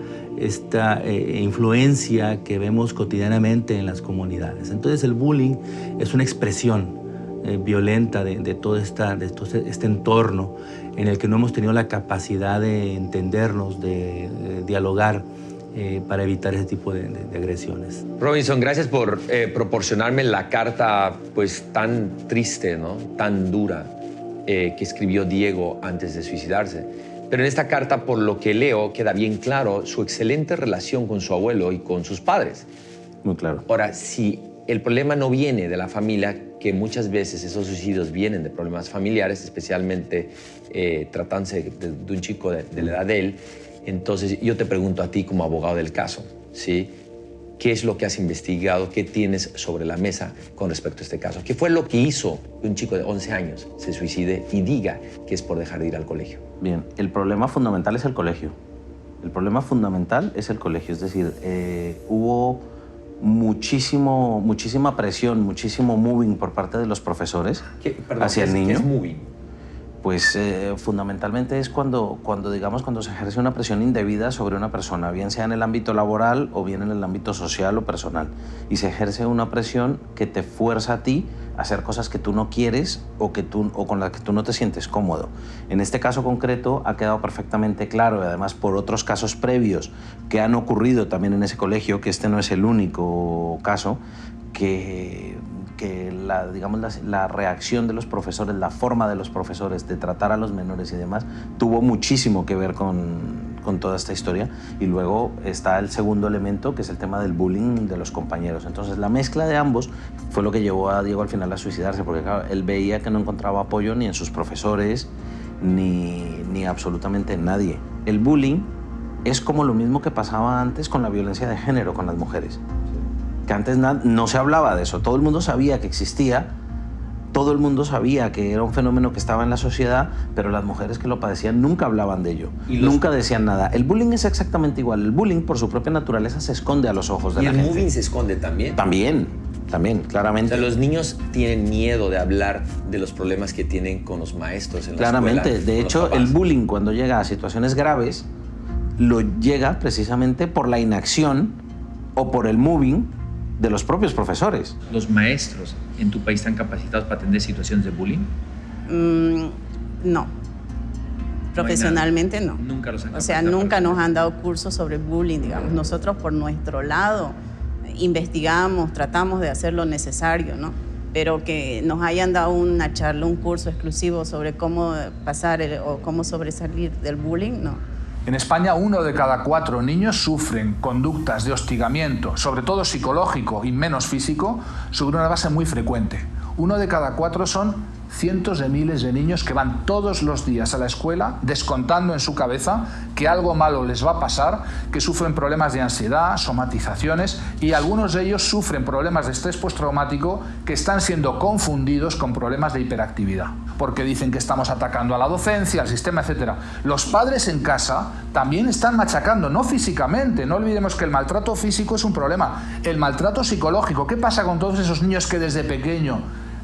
influencia que vemos cotidianamente en las comunidades. Entonces el bullying es una expresión violenta de todo este entorno en el que no hemos tenido la capacidad de entendernos, de dialogar para evitar ese tipo de agresiones. Robinson, gracias por proporcionarme la carta pues tan triste, ¿no? Tan dura que escribió Diego antes de suicidarse. Pero en esta carta, por lo que leo, queda bien claro su excelente relación con su abuelo y con sus padres. Muy claro. Ahora, si el problema no viene de la familia, que muchas veces esos suicidios vienen de problemas familiares, especialmente tratándose de un chico de la edad de él, entonces yo te pregunto a ti como abogado del caso, ¿sí? ¿Qué es lo que has investigado? ¿Qué tienes sobre la mesa con respecto a este caso? ¿Qué fue lo que hizo que un chico de 11 años se suicide y diga que es por dejar de ir al colegio? Bien, el problema fundamental es el colegio. El problema fundamental es el colegio, es decir, hubo muchísima presión, muchísimo moving por parte de los profesores hacia el niño. ¿Qué es moving? Pues fundamentalmente es cuando se ejerce una presión indebida sobre una persona, bien sea en el ámbito laboral o bien en el ámbito social o personal. Y se ejerce una presión que te fuerza a ti a hacer cosas que tú no quieres o con las que tú no te sientes cómodo. En este caso concreto ha quedado perfectamente claro, y además por otros casos previos que han ocurrido también en ese colegio, que este no es el único caso, que la reacción de los profesores, la forma de los profesores de tratar a los menores y demás, tuvo muchísimo que ver con toda esta historia. Y luego está el segundo elemento, que es el tema del bullying de los compañeros. Entonces la mezcla de ambos fue lo que llevó a Diego al final a suicidarse, porque claro, él veía que no encontraba apoyo ni en sus profesores ni absolutamente en nadie. El bullying es como lo mismo que pasaba antes con la violencia de género con las mujeres. Que antes no se hablaba de eso, todo el mundo sabía que existía, todo el mundo sabía que era un fenómeno que estaba en la sociedad, pero las mujeres que lo padecían nunca hablaban de ello, nunca decían nada. El bullying es exactamente igual. El bullying, por su propia naturaleza, se esconde a los ojos de la gente. ¿Y el mobbing se esconde también? También, claramente. O sea, los niños tienen miedo de hablar de los problemas que tienen con los maestros en la Claramente. escuela. De hecho, el bullying, cuando llega a situaciones graves, lo llega precisamente por la inacción o por el moving de los propios profesores. ¿Los maestros en tu país están capacitados para atender situaciones de bullying? No. Profesionalmente no. Nunca los han O sea, nunca nos han dado cursos sobre bullying, digamos. Nosotros por nuestro lado investigamos, tratamos de hacer lo necesario, ¿no? Pero que nos hayan dado una charla, un curso exclusivo sobre cómo pasar o cómo sobresalir del bullying, no. En España, 1 de cada 4 niños sufren conductas de hostigamiento, sobre todo psicológico y menos físico, sobre una base muy frecuente. 1 de cada 4 son cientos de miles de niños que van todos los días a la escuela descontando en su cabeza que algo malo les va a pasar, que sufren problemas de ansiedad, somatizaciones, y algunos de ellos sufren problemas de estrés postraumático que están siendo confundidos con problemas de hiperactividad, porque dicen que estamos atacando a la docencia, al sistema, etc. Los padres en casa también están machacando, no físicamente, no olvidemos que el maltrato físico es un problema, el maltrato psicológico. ¿Qué pasa con todos esos niños que desde pequeño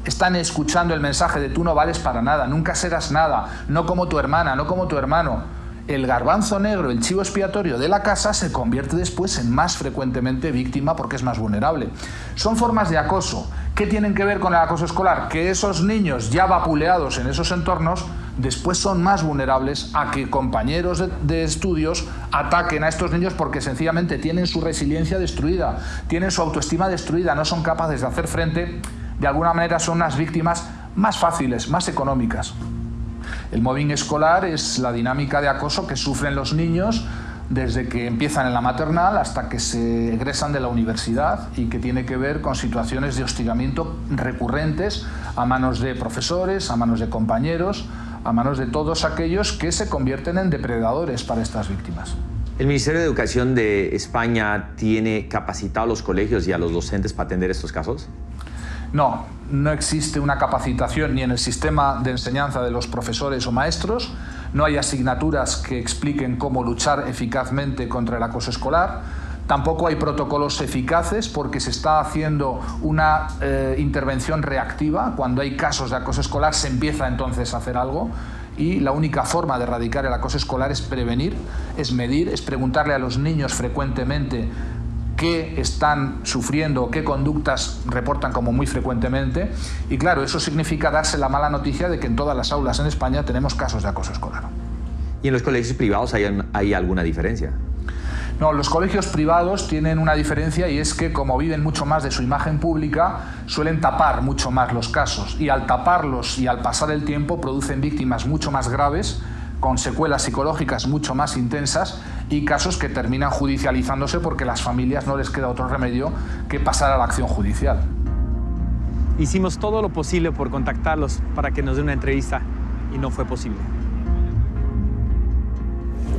están escuchando el mensaje de tú no vales para nada, nunca serás nada, no como tu hermana, no como tu hermano? El garbanzo negro, el chivo expiatorio de la casa, se convierte después en más frecuentemente víctima porque es más vulnerable. Son formas de acoso. ¿Qué tienen que ver con el acoso escolar? Que esos niños ya vapuleados en esos entornos después son más vulnerables a que compañeros de estudios ataquen a estos niños porque sencillamente tienen su resiliencia destruida, tienen su autoestima destruida, no son capaces de hacer frente. De alguna manera son unas víctimas más fáciles, más económicas. El mobbing escolar es la dinámica de acoso que sufren los niños desde que empiezan en la maternal hasta que se egresan de la universidad y que tiene que ver con situaciones de hostigamiento recurrentes a manos de profesores, a manos de compañeros, a manos de todos aquellos que se convierten en depredadores para estas víctimas. ¿El Ministerio de Educación de España tiene capacitado a los colegios y a los docentes para atender estos casos? No, no existe una capacitación ni en el sistema de enseñanza de los profesores o maestros, no hay asignaturas que expliquen cómo luchar eficazmente contra el acoso escolar, tampoco hay protocolos eficaces porque se está haciendo una intervención reactiva. Cuando hay casos de acoso escolar se empieza entonces a hacer algo y la única forma de erradicar el acoso escolar es prevenir, es medir, es preguntarle a los niños frecuentemente qué están sufriendo, qué conductas reportan como muy frecuentemente. Y claro, eso significa darse la mala noticia de que en todas las aulas en España tenemos casos de acoso escolar. ¿Y en los colegios privados hay alguna diferencia? No, los colegios privados tienen una diferencia y es que como viven mucho más de su imagen pública, suelen tapar mucho más los casos y al taparlos y al pasar el tiempo producen víctimas mucho más graves, con secuelas psicológicas mucho más intensas y casos que terminan judicializándose porque a las familias no les queda otro remedio que pasar a la acción judicial. Hicimos todo lo posible por contactarlos para que nos den una entrevista y no fue posible.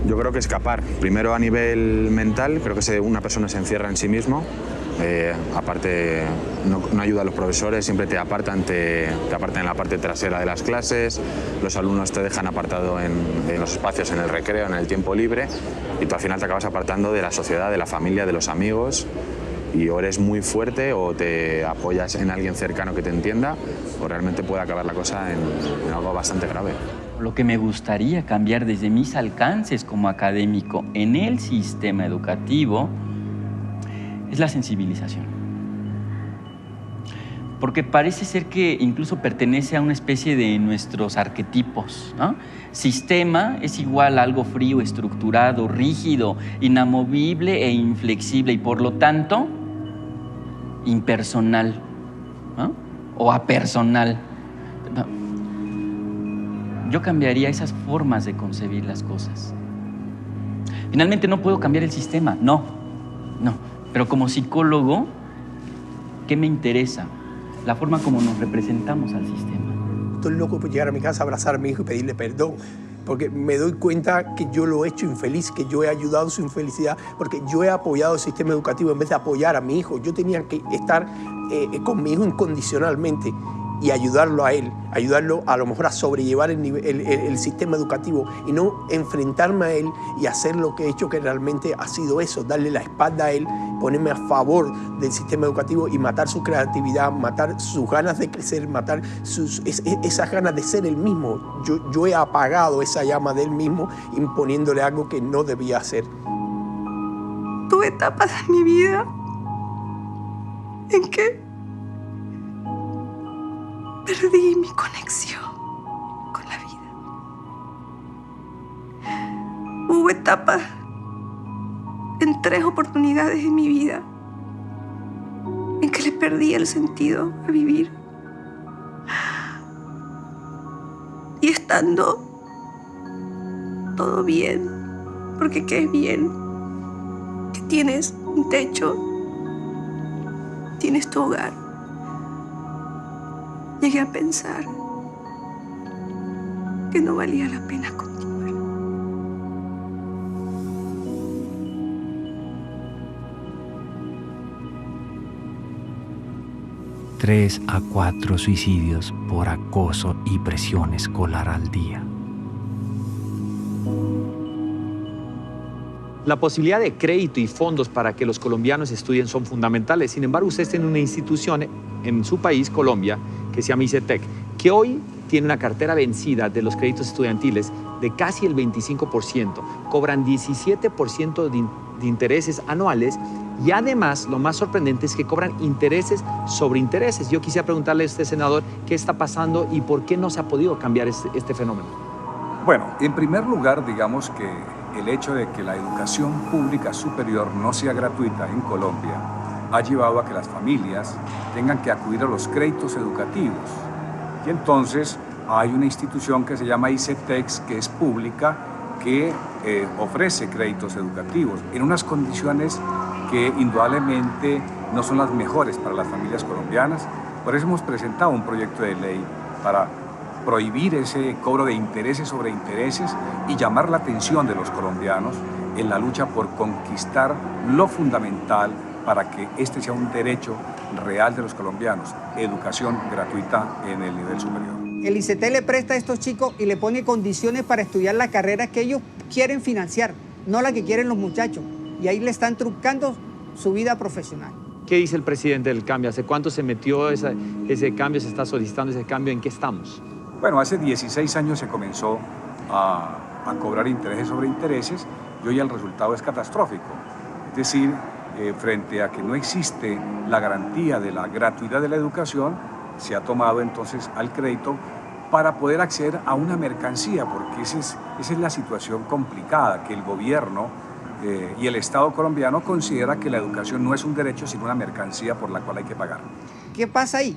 Yo creo que escapar. Primero a nivel mental, creo que una persona se encierra en sí mismo. Aparte, no ayuda a los profesores, siempre te apartan en la parte trasera de las clases, los alumnos te dejan apartado en los espacios, en el recreo, en el tiempo libre, y tú al final te acabas apartando de la sociedad, de la familia, de los amigos, y o eres muy fuerte o te apoyas en alguien cercano que te entienda, o realmente puede acabar la cosa en algo bastante grave. Lo que me gustaría cambiar desde mis alcances como académico en el sistema educativo es la sensibilización. Porque parece ser que incluso pertenece a una especie de nuestros arquetipos, ¿no? Sistema es igual a algo frío, estructurado, rígido, inamovible e inflexible y por lo tanto impersonal, ¿no? O apersonal. Yo cambiaría esas formas de concebir las cosas. Finalmente no puedo cambiar el sistema, no. Pero como psicólogo, ¿qué me interesa? La forma como nos representamos al sistema. Estoy loco por llegar a mi casa, abrazar a mi hijo y pedirle perdón, porque me doy cuenta que yo lo he hecho infeliz, que yo he ayudado su infelicidad, porque yo he apoyado el sistema educativo en vez de apoyar a mi hijo. Yo tenía que estar con mi hijo incondicionalmente y ayudarlo a él, ayudarlo a lo mejor a sobrellevar el sistema educativo y no enfrentarme a él y hacer lo que he hecho, que realmente ha sido eso, darle la espalda a él, ponerme a favor del sistema educativo y matar su creatividad, matar sus ganas de crecer, matar esas ganas de ser él mismo. Yo he apagado esa llama de él mismo imponiéndole algo que no debía hacer. Tuve etapas en mi vida en que perdí mi conexión con la vida. Hubo etapas en 3 oportunidades en mi vida en que le perdí el sentido a vivir. Y estando todo bien, porque ¿qué es bien? Que tienes un techo, tienes tu hogar. Llegué a pensar que no valía la pena continuar. 3 a 4 suicidios por acoso y presión escolar al día. La posibilidad de crédito y fondos para que los colombianos estudien son fundamentales. Sin embargo, ustedes tienen una institución en su país, Colombia, que se llama ICETEC, que hoy tiene una cartera vencida de los créditos estudiantiles de casi el 25%. Cobran 17% de intereses anuales y además, lo más sorprendente es que cobran intereses sobre intereses. Yo quisiera preguntarle a usted, senador, qué está pasando y por qué no se ha podido cambiar este fenómeno. Bueno, en primer lugar, digamos que el hecho de que la educación pública superior no sea gratuita en Colombia ha llevado a que las familias tengan que acudir a los créditos educativos. Y entonces hay una institución que se llama ICETEX, que es pública, que ofrece créditos educativos en unas condiciones que indudablemente no son las mejores para las familias colombianas. Por eso hemos presentado un proyecto de ley para prohibir ese cobro de intereses sobre intereses y llamar la atención de los colombianos en la lucha por conquistar lo fundamental para que este sea un derecho real de los colombianos, educación gratuita en el nivel superior. El ICETEC le presta a estos chicos y le pone condiciones para estudiar la carrera que ellos quieren financiar, no la que quieren los muchachos. Y ahí le están truncando su vida profesional. ¿Qué dice el presidente del cambio? ¿Hace cuánto se metió ese cambio? ¿Se está solicitando ese cambio? ¿En qué estamos? Bueno, hace 16 años se comenzó a cobrar intereses sobre intereses y hoy el resultado es catastrófico. Es decir, frente a que no existe la garantía de la gratuidad de la educación, se ha tomado entonces al crédito para poder acceder a una mercancía, porque esa es la situación complicada, que el gobierno y el Estado colombiano considera que la educación no es un derecho, sino una mercancía por la cual hay que pagar. ¿Qué pasa ahí?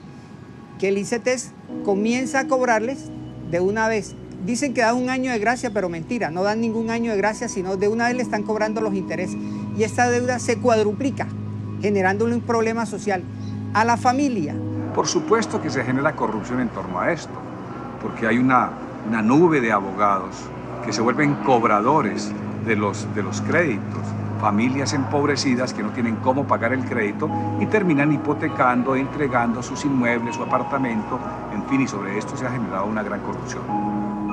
Que el ICETEX comienza a cobrarles de una vez. Dicen que dan un año de gracia, pero mentira, no dan ningún año de gracia, sino de una vez le están cobrando los intereses. Y esta deuda se cuadruplica, generándole un problema social a la familia. Por supuesto que se genera corrupción en torno a esto, porque hay una nube de abogados que se vuelven cobradores de los créditos, familias empobrecidas que no tienen cómo pagar el crédito y terminan hipotecando, entregando sus inmuebles, su apartamento, en fin, y sobre esto se ha generado una gran corrupción.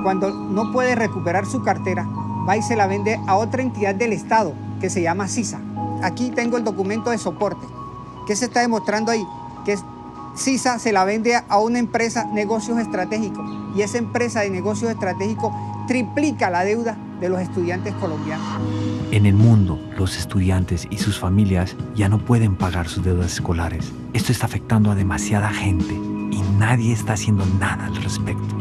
Cuando no puede recuperar su cartera, va y se la vende a otra entidad del Estado que se llama CISA. Aquí tengo el documento de soporte. ¿Qué se está demostrando ahí? Que CISA se la vende a una empresa negocios estratégicos y esa empresa de negocios estratégicos triplica la deuda de los estudiantes colombianos. En el mundo, los estudiantes y sus familias ya no pueden pagar sus deudas escolares. Esto está afectando a demasiada gente y nadie está haciendo nada al respecto.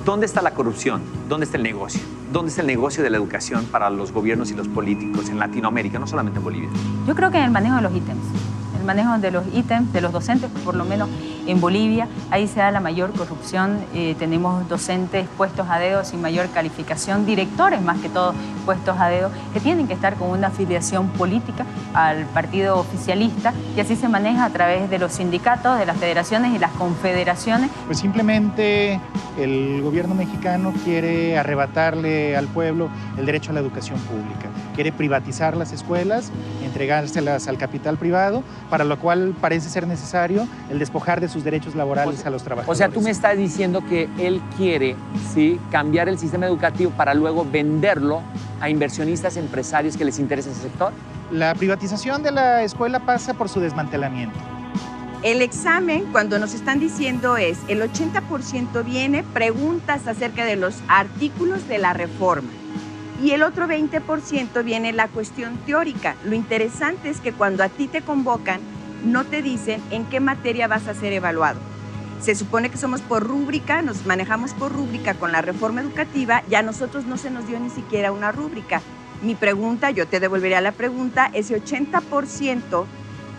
¿Dónde está la corrupción? ¿Dónde está el negocio? ¿Dónde está el negocio de la educación para los gobiernos y los políticos en Latinoamérica, no solamente en Bolivia? Yo creo que en el manejo de los ítems. El manejo de los ítems, de los docentes, por lo menos en Bolivia, ahí se da la mayor corrupción. Tenemos docentes puestos a dedo sin mayor calificación, directores más que todo puestos a dedo, que tienen que estar con una afiliación política al partido oficialista y así se maneja a través de los sindicatos, de las federaciones y las confederaciones. Pues simplemente el gobierno mexicano quiere arrebatarle al pueblo el derecho a la educación pública. quiere privatizar las escuelas, entregárselas al capital privado, para lo cual parece ser necesario el despojar de sus derechos laborales a los trabajadores. O sea, tú me estás diciendo que él quiere, ¿sí?, cambiar el sistema educativo para luego venderlo a inversionistas, empresarios que les interesa ese sector. La privatización de la escuela pasa por su desmantelamiento. El examen, cuando nos están diciendo es, el 80% viene preguntas acerca de los artículos de la reforma y el otro 20% viene la cuestión teórica. Lo interesante es que cuando a ti te convocan, no te dicen en qué materia vas a ser evaluado. Se supone que somos por rúbrica, nos manejamos por rúbrica con la reforma educativa, ya a nosotros no se nos dio ni siquiera una rúbrica. Mi pregunta, yo te devolvería la pregunta, ese 80%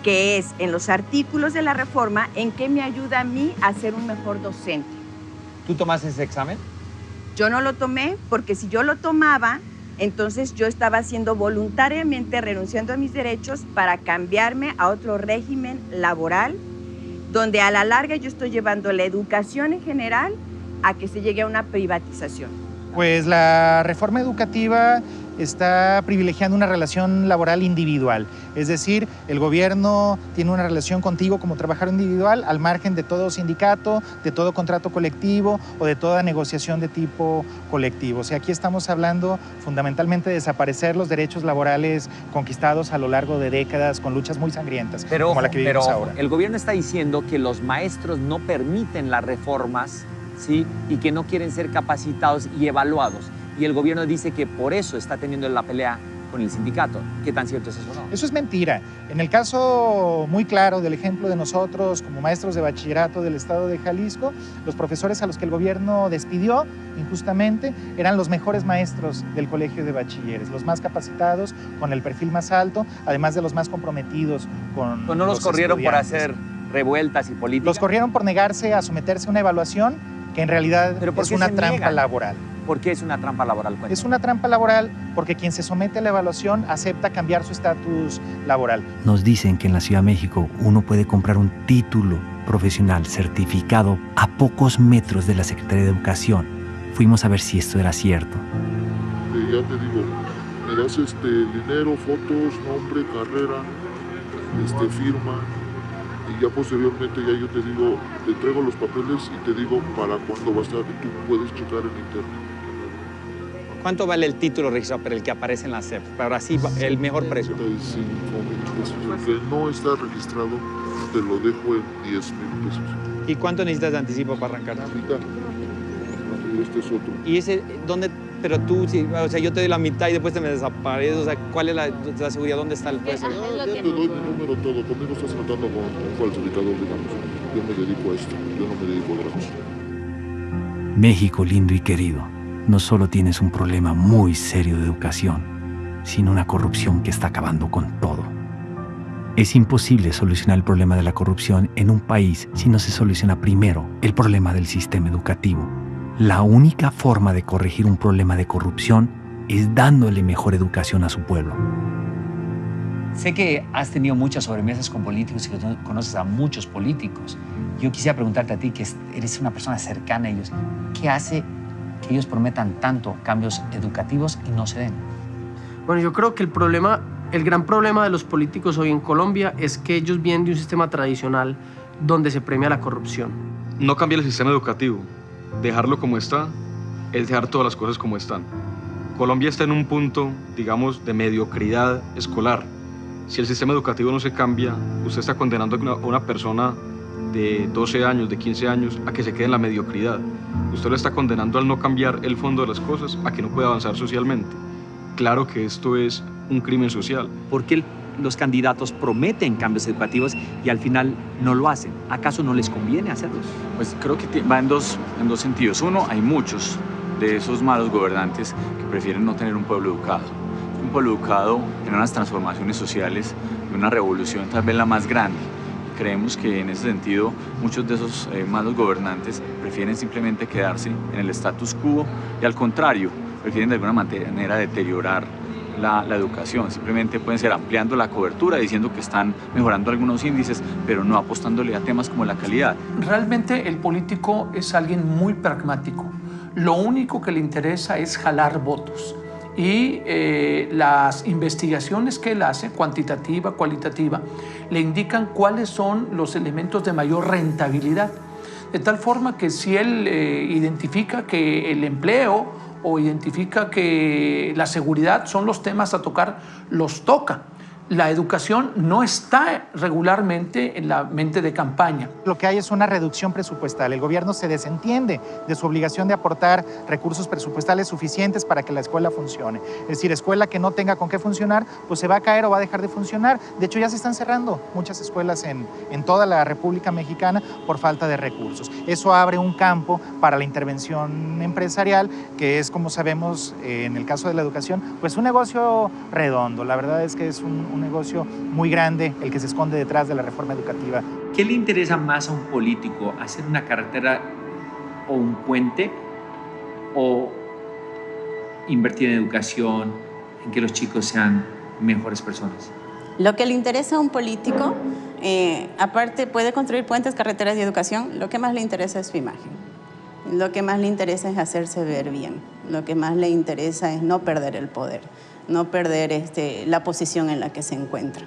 que es en los artículos de la reforma, ¿en qué me ayuda a mí a ser un mejor docente? ¿Tú tomaste ese examen? Yo no lo tomé porque si yo lo tomaba, entonces yo estaba haciendo voluntariamente, renunciando a mis derechos para cambiarme a otro régimen laboral, donde a la larga yo estoy llevando la educación en general a que se llegue a una privatización. Pues la reforma educativa está privilegiando una relación laboral individual. Es decir, el gobierno tiene una relación contigo como trabajador individual al margen de todo sindicato, de todo contrato colectivo o de toda negociación de tipo colectivo. O sea, aquí estamos hablando fundamentalmente de desaparecer los derechos laborales conquistados a lo largo de décadas con luchas muy sangrientas, como la que vivimos ahora. El gobierno está diciendo que los maestros no permiten las reformas, ¿sí?, y que no quieren ser capacitados y evaluados. Y el gobierno dice que por eso está teniendo la pelea con el sindicato. ¿Qué tan cierto es eso, no? Eso es mentira. En el caso muy claro del ejemplo de nosotros como maestros de bachillerato del estado de Jalisco, los profesores a los que el gobierno despidió injustamente eran los mejores maestros del colegio de bachilleres, los más capacitados, con el perfil más alto, además de los más comprometidos con ¿No los corrieron por hacer revueltas y política? Los corrieron por negarse a someterse a una evaluación que en realidad es una trampa laboral. ¿Por qué es una trampa laboral? Cuéntame. Es una trampa laboral porque quien se somete a la evaluación acepta cambiar su estatus laboral. Nos dicen que en la Ciudad de México uno puede comprar un título profesional certificado a pocos metros de la Secretaría de Educación. Fuimos a ver si esto era cierto. Ya te digo, me das dinero, fotos, nombre, carrera, firma, y ya posteriormente ya yo te digo, te entrego los papeles y te digo para cuándo va a estar, tú puedes checar en internet. ¿Cuánto vale el título registrado para el que aparece en la SEP? Para así el mejor precio. 35,000 pesos. El que no está registrado, te lo dejo en 10,000 pesos. ¿Y cuánto necesitas de anticipo para arrancar? Mitad. Este es otro. ¿Y ese dónde? Pero tú, o sea, yo te doy la mitad y después te me desapareces. O sea, ¿cuál es la seguridad? ¿Dónde está el puesto? Ya te doy mi número todo. Conmigo estás tratando con un falsificador, digamos. Yo me dedico a esto. Yo no me dedico a otra cosa. México lindo y querido, no solo tienes un problema muy serio de educación, sino una corrupción que está acabando con todo. Es imposible solucionar el problema de la corrupción en un país si no se soluciona primero el problema del sistema educativo. La única forma de corregir un problema de corrupción es dándole mejor educación a su pueblo. Sé que has tenido muchas sobremesas con políticos y que tú conoces a muchos políticos. Yo quisiera preguntarte a ti, que eres una persona cercana a ellos, ¿qué hace que ellos prometan tanto cambios educativos y no se den? Bueno, yo creo que el gran problema de los políticos hoy en Colombia es que ellos vienen de un sistema tradicional donde se premia la corrupción. No cambiar el sistema educativo, dejarlo como está, es dejar todas las cosas como están. Colombia está en un punto, digamos, de mediocridad escolar. Si el sistema educativo no se cambia, usted está condenando a una persona de 12 años, de 15 años, a que se quede en la mediocridad. Usted lo está condenando al no cambiar el fondo de las cosas, a que no pueda avanzar socialmente. Claro que esto es un crimen social. ¿Por qué los candidatos prometen cambios educativos y al final no lo hacen? ¿Acaso no les conviene hacerlos? Pues creo que va en dos sentidos. Uno, hay muchos de esos malos gobernantes que prefieren no tener un pueblo educado. Un pueblo educado en unas transformaciones sociales, en una revolución tal vez la más grande. Creemos que en ese sentido muchos de esos malos gobernantes prefieren simplemente quedarse en el status quo y al contrario, prefieren de alguna manera deteriorar la educación. Simplemente pueden ser ampliando la cobertura, diciendo que están mejorando algunos índices, pero no apostándole a temas como la calidad. Realmente el político es alguien muy pragmático. Lo único que le interesa es jalar votos. y las investigaciones que él hace, cuantitativa, cualitativa, le indican cuáles son los elementos de mayor rentabilidad. De tal forma que si él identifica que el empleo o identifica que la seguridad son los temas a tocar, los toca. La educación no está regularmente en la mente de campaña. Lo que hay es una reducción presupuestal. El gobierno se desentiende de su obligación de aportar recursos presupuestales suficientes para que la escuela funcione. Es decir, escuela que no tenga con qué funcionar, pues se va a caer o va a dejar de funcionar. De hecho, ya se están cerrando muchas escuelas en toda la República Mexicana por falta de recursos. Eso abre un campo para la intervención empresarial, que es, como sabemos, en el caso de la educación, pues un negocio redondo. La verdad es que es un negocio muy grande el que se esconde detrás de la reforma educativa. ¿Qué le interesa más a un político? ¿Hacer una carretera o un puente? ¿O invertir en educación, en que los chicos sean mejores personas? Lo que le interesa a un político, aparte puede construir puentes, carreteras y educación, lo que más le interesa es su imagen. Lo que más le interesa es hacerse ver bien. Lo que más le interesa es no perder el poder, no perder la posición en la que se encuentra.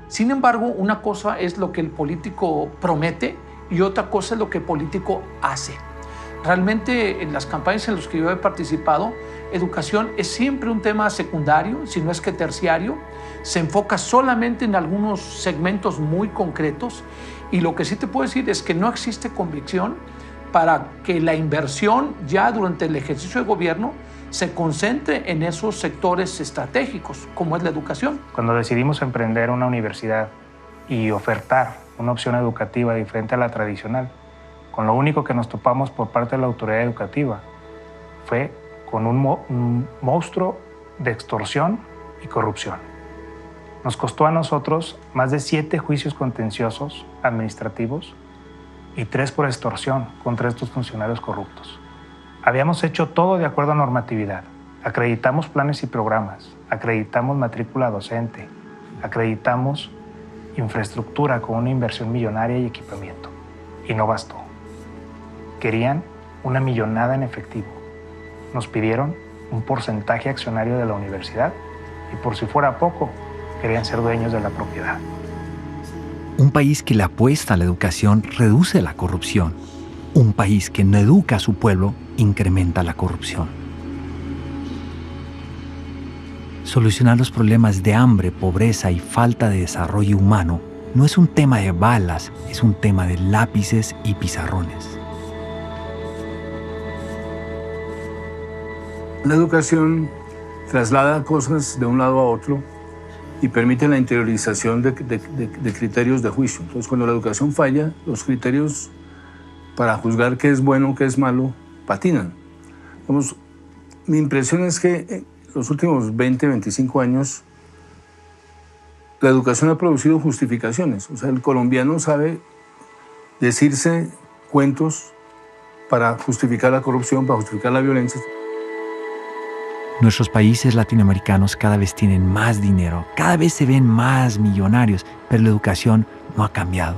Sin embargo, una cosa es lo que el político promete y otra cosa es lo que el político hace. Realmente en las campañas en las que yo he participado, educación es siempre un tema secundario, si no es que terciario. Se enfoca solamente en algunos segmentos muy concretos y lo que sí te puedo decir es que no existe convicción para que la inversión ya durante el ejercicio de gobierno se concentre en esos sectores estratégicos, como es la educación. Cuando decidimos emprender una universidad y ofertar una opción educativa diferente a la tradicional, con lo único que nos topamos por parte de la autoridad educativa fue con un monstruo de extorsión y corrupción. Nos costó a nosotros más de 7 juicios contenciosos administrativos y 3 por extorsión contra estos funcionarios corruptos. Habíamos hecho todo de acuerdo a normatividad. Acreditamos planes y programas, acreditamos matrícula docente, acreditamos infraestructura con una inversión millonaria y equipamiento. Y no bastó. Querían una millonada en efectivo. Nos pidieron un porcentaje accionario de la universidad y por si fuera poco, querían ser dueños de la propiedad. Un país que le apuesta a la educación reduce la corrupción. Un país que no educa a su pueblo incrementa la corrupción. Solucionar los problemas de hambre, pobreza y falta de desarrollo humano no es un tema de balas, es un tema de lápices y pizarrones. La educación traslada cosas de un lado a otro y permite la interiorización de criterios de juicio. Entonces, cuando la educación falla, los criterios para juzgar qué es bueno, qué es malo, patinan. Vamos, mi impresión es que en los últimos 20, 25 años la educación ha producido justificaciones. O sea, el colombiano sabe decirse cuentos para justificar la corrupción, para justificar la violencia. Nuestros países latinoamericanos cada vez tienen más dinero, cada vez se ven más millonarios, pero la educación no ha cambiado.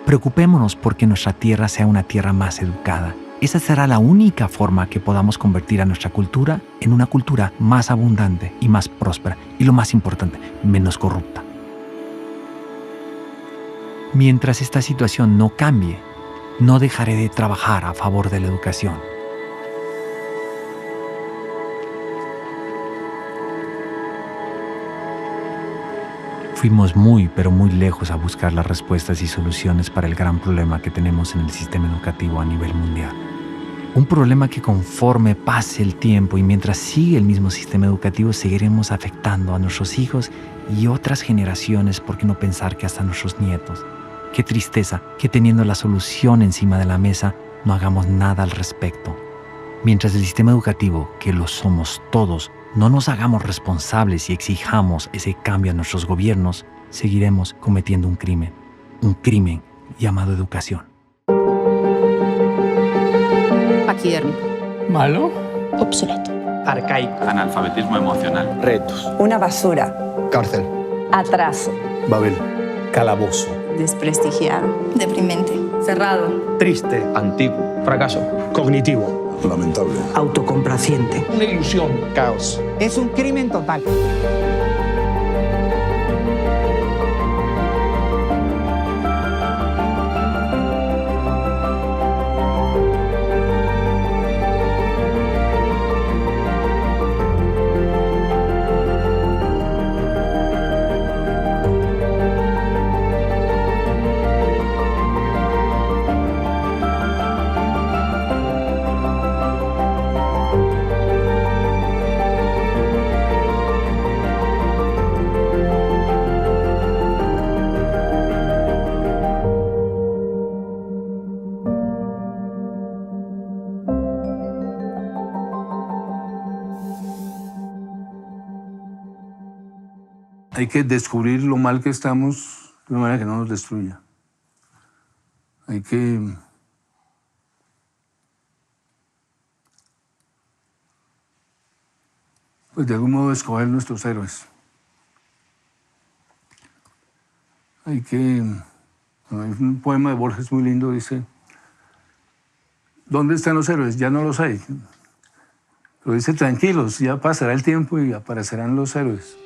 Preocupémonos porque nuestra tierra sea una tierra más educada. Esa será la única forma que podamos convertir a nuestra cultura en una cultura más abundante y más próspera y, lo más importante, menos corrupta. Mientras esta situación no cambie, no dejaré de trabajar a favor de la educación. Fuimos muy, pero muy lejos a buscar las respuestas y soluciones para el gran problema que tenemos en el sistema educativo a nivel mundial. Un problema que conforme pase el tiempo y mientras sigue el mismo sistema educativo seguiremos afectando a nuestros hijos y otras generaciones, por qué no pensar que hasta nuestros nietos. Qué tristeza que teniendo la solución encima de la mesa no hagamos nada al respecto. Mientras el sistema educativo, que lo somos todos, no nos hagamos responsables y exijamos ese cambio a nuestros gobiernos, seguiremos cometiendo un crimen llamado educación. Paquidérmico. Malo. Obsoleto. Arcaico. Analfabetismo emocional. Retos. Una basura. Cárcel. Atraso. Babel. Calabozo. Desprestigiado. Deprimente. Cerrado. Triste. Antiguo. Fracaso. Cognitivo. Lamentable. Autocomplaciente. Una ilusión. Caos. Es un crimen total. Hay que descubrir lo mal que estamos de una manera que no nos destruya. Hay que pues de algún modo escoger nuestros héroes. Hay un poema de Borges muy lindo, dice: ¿dónde están los héroes? Ya no los hay. Pero dice: tranquilos, ya pasará el tiempo y aparecerán los héroes.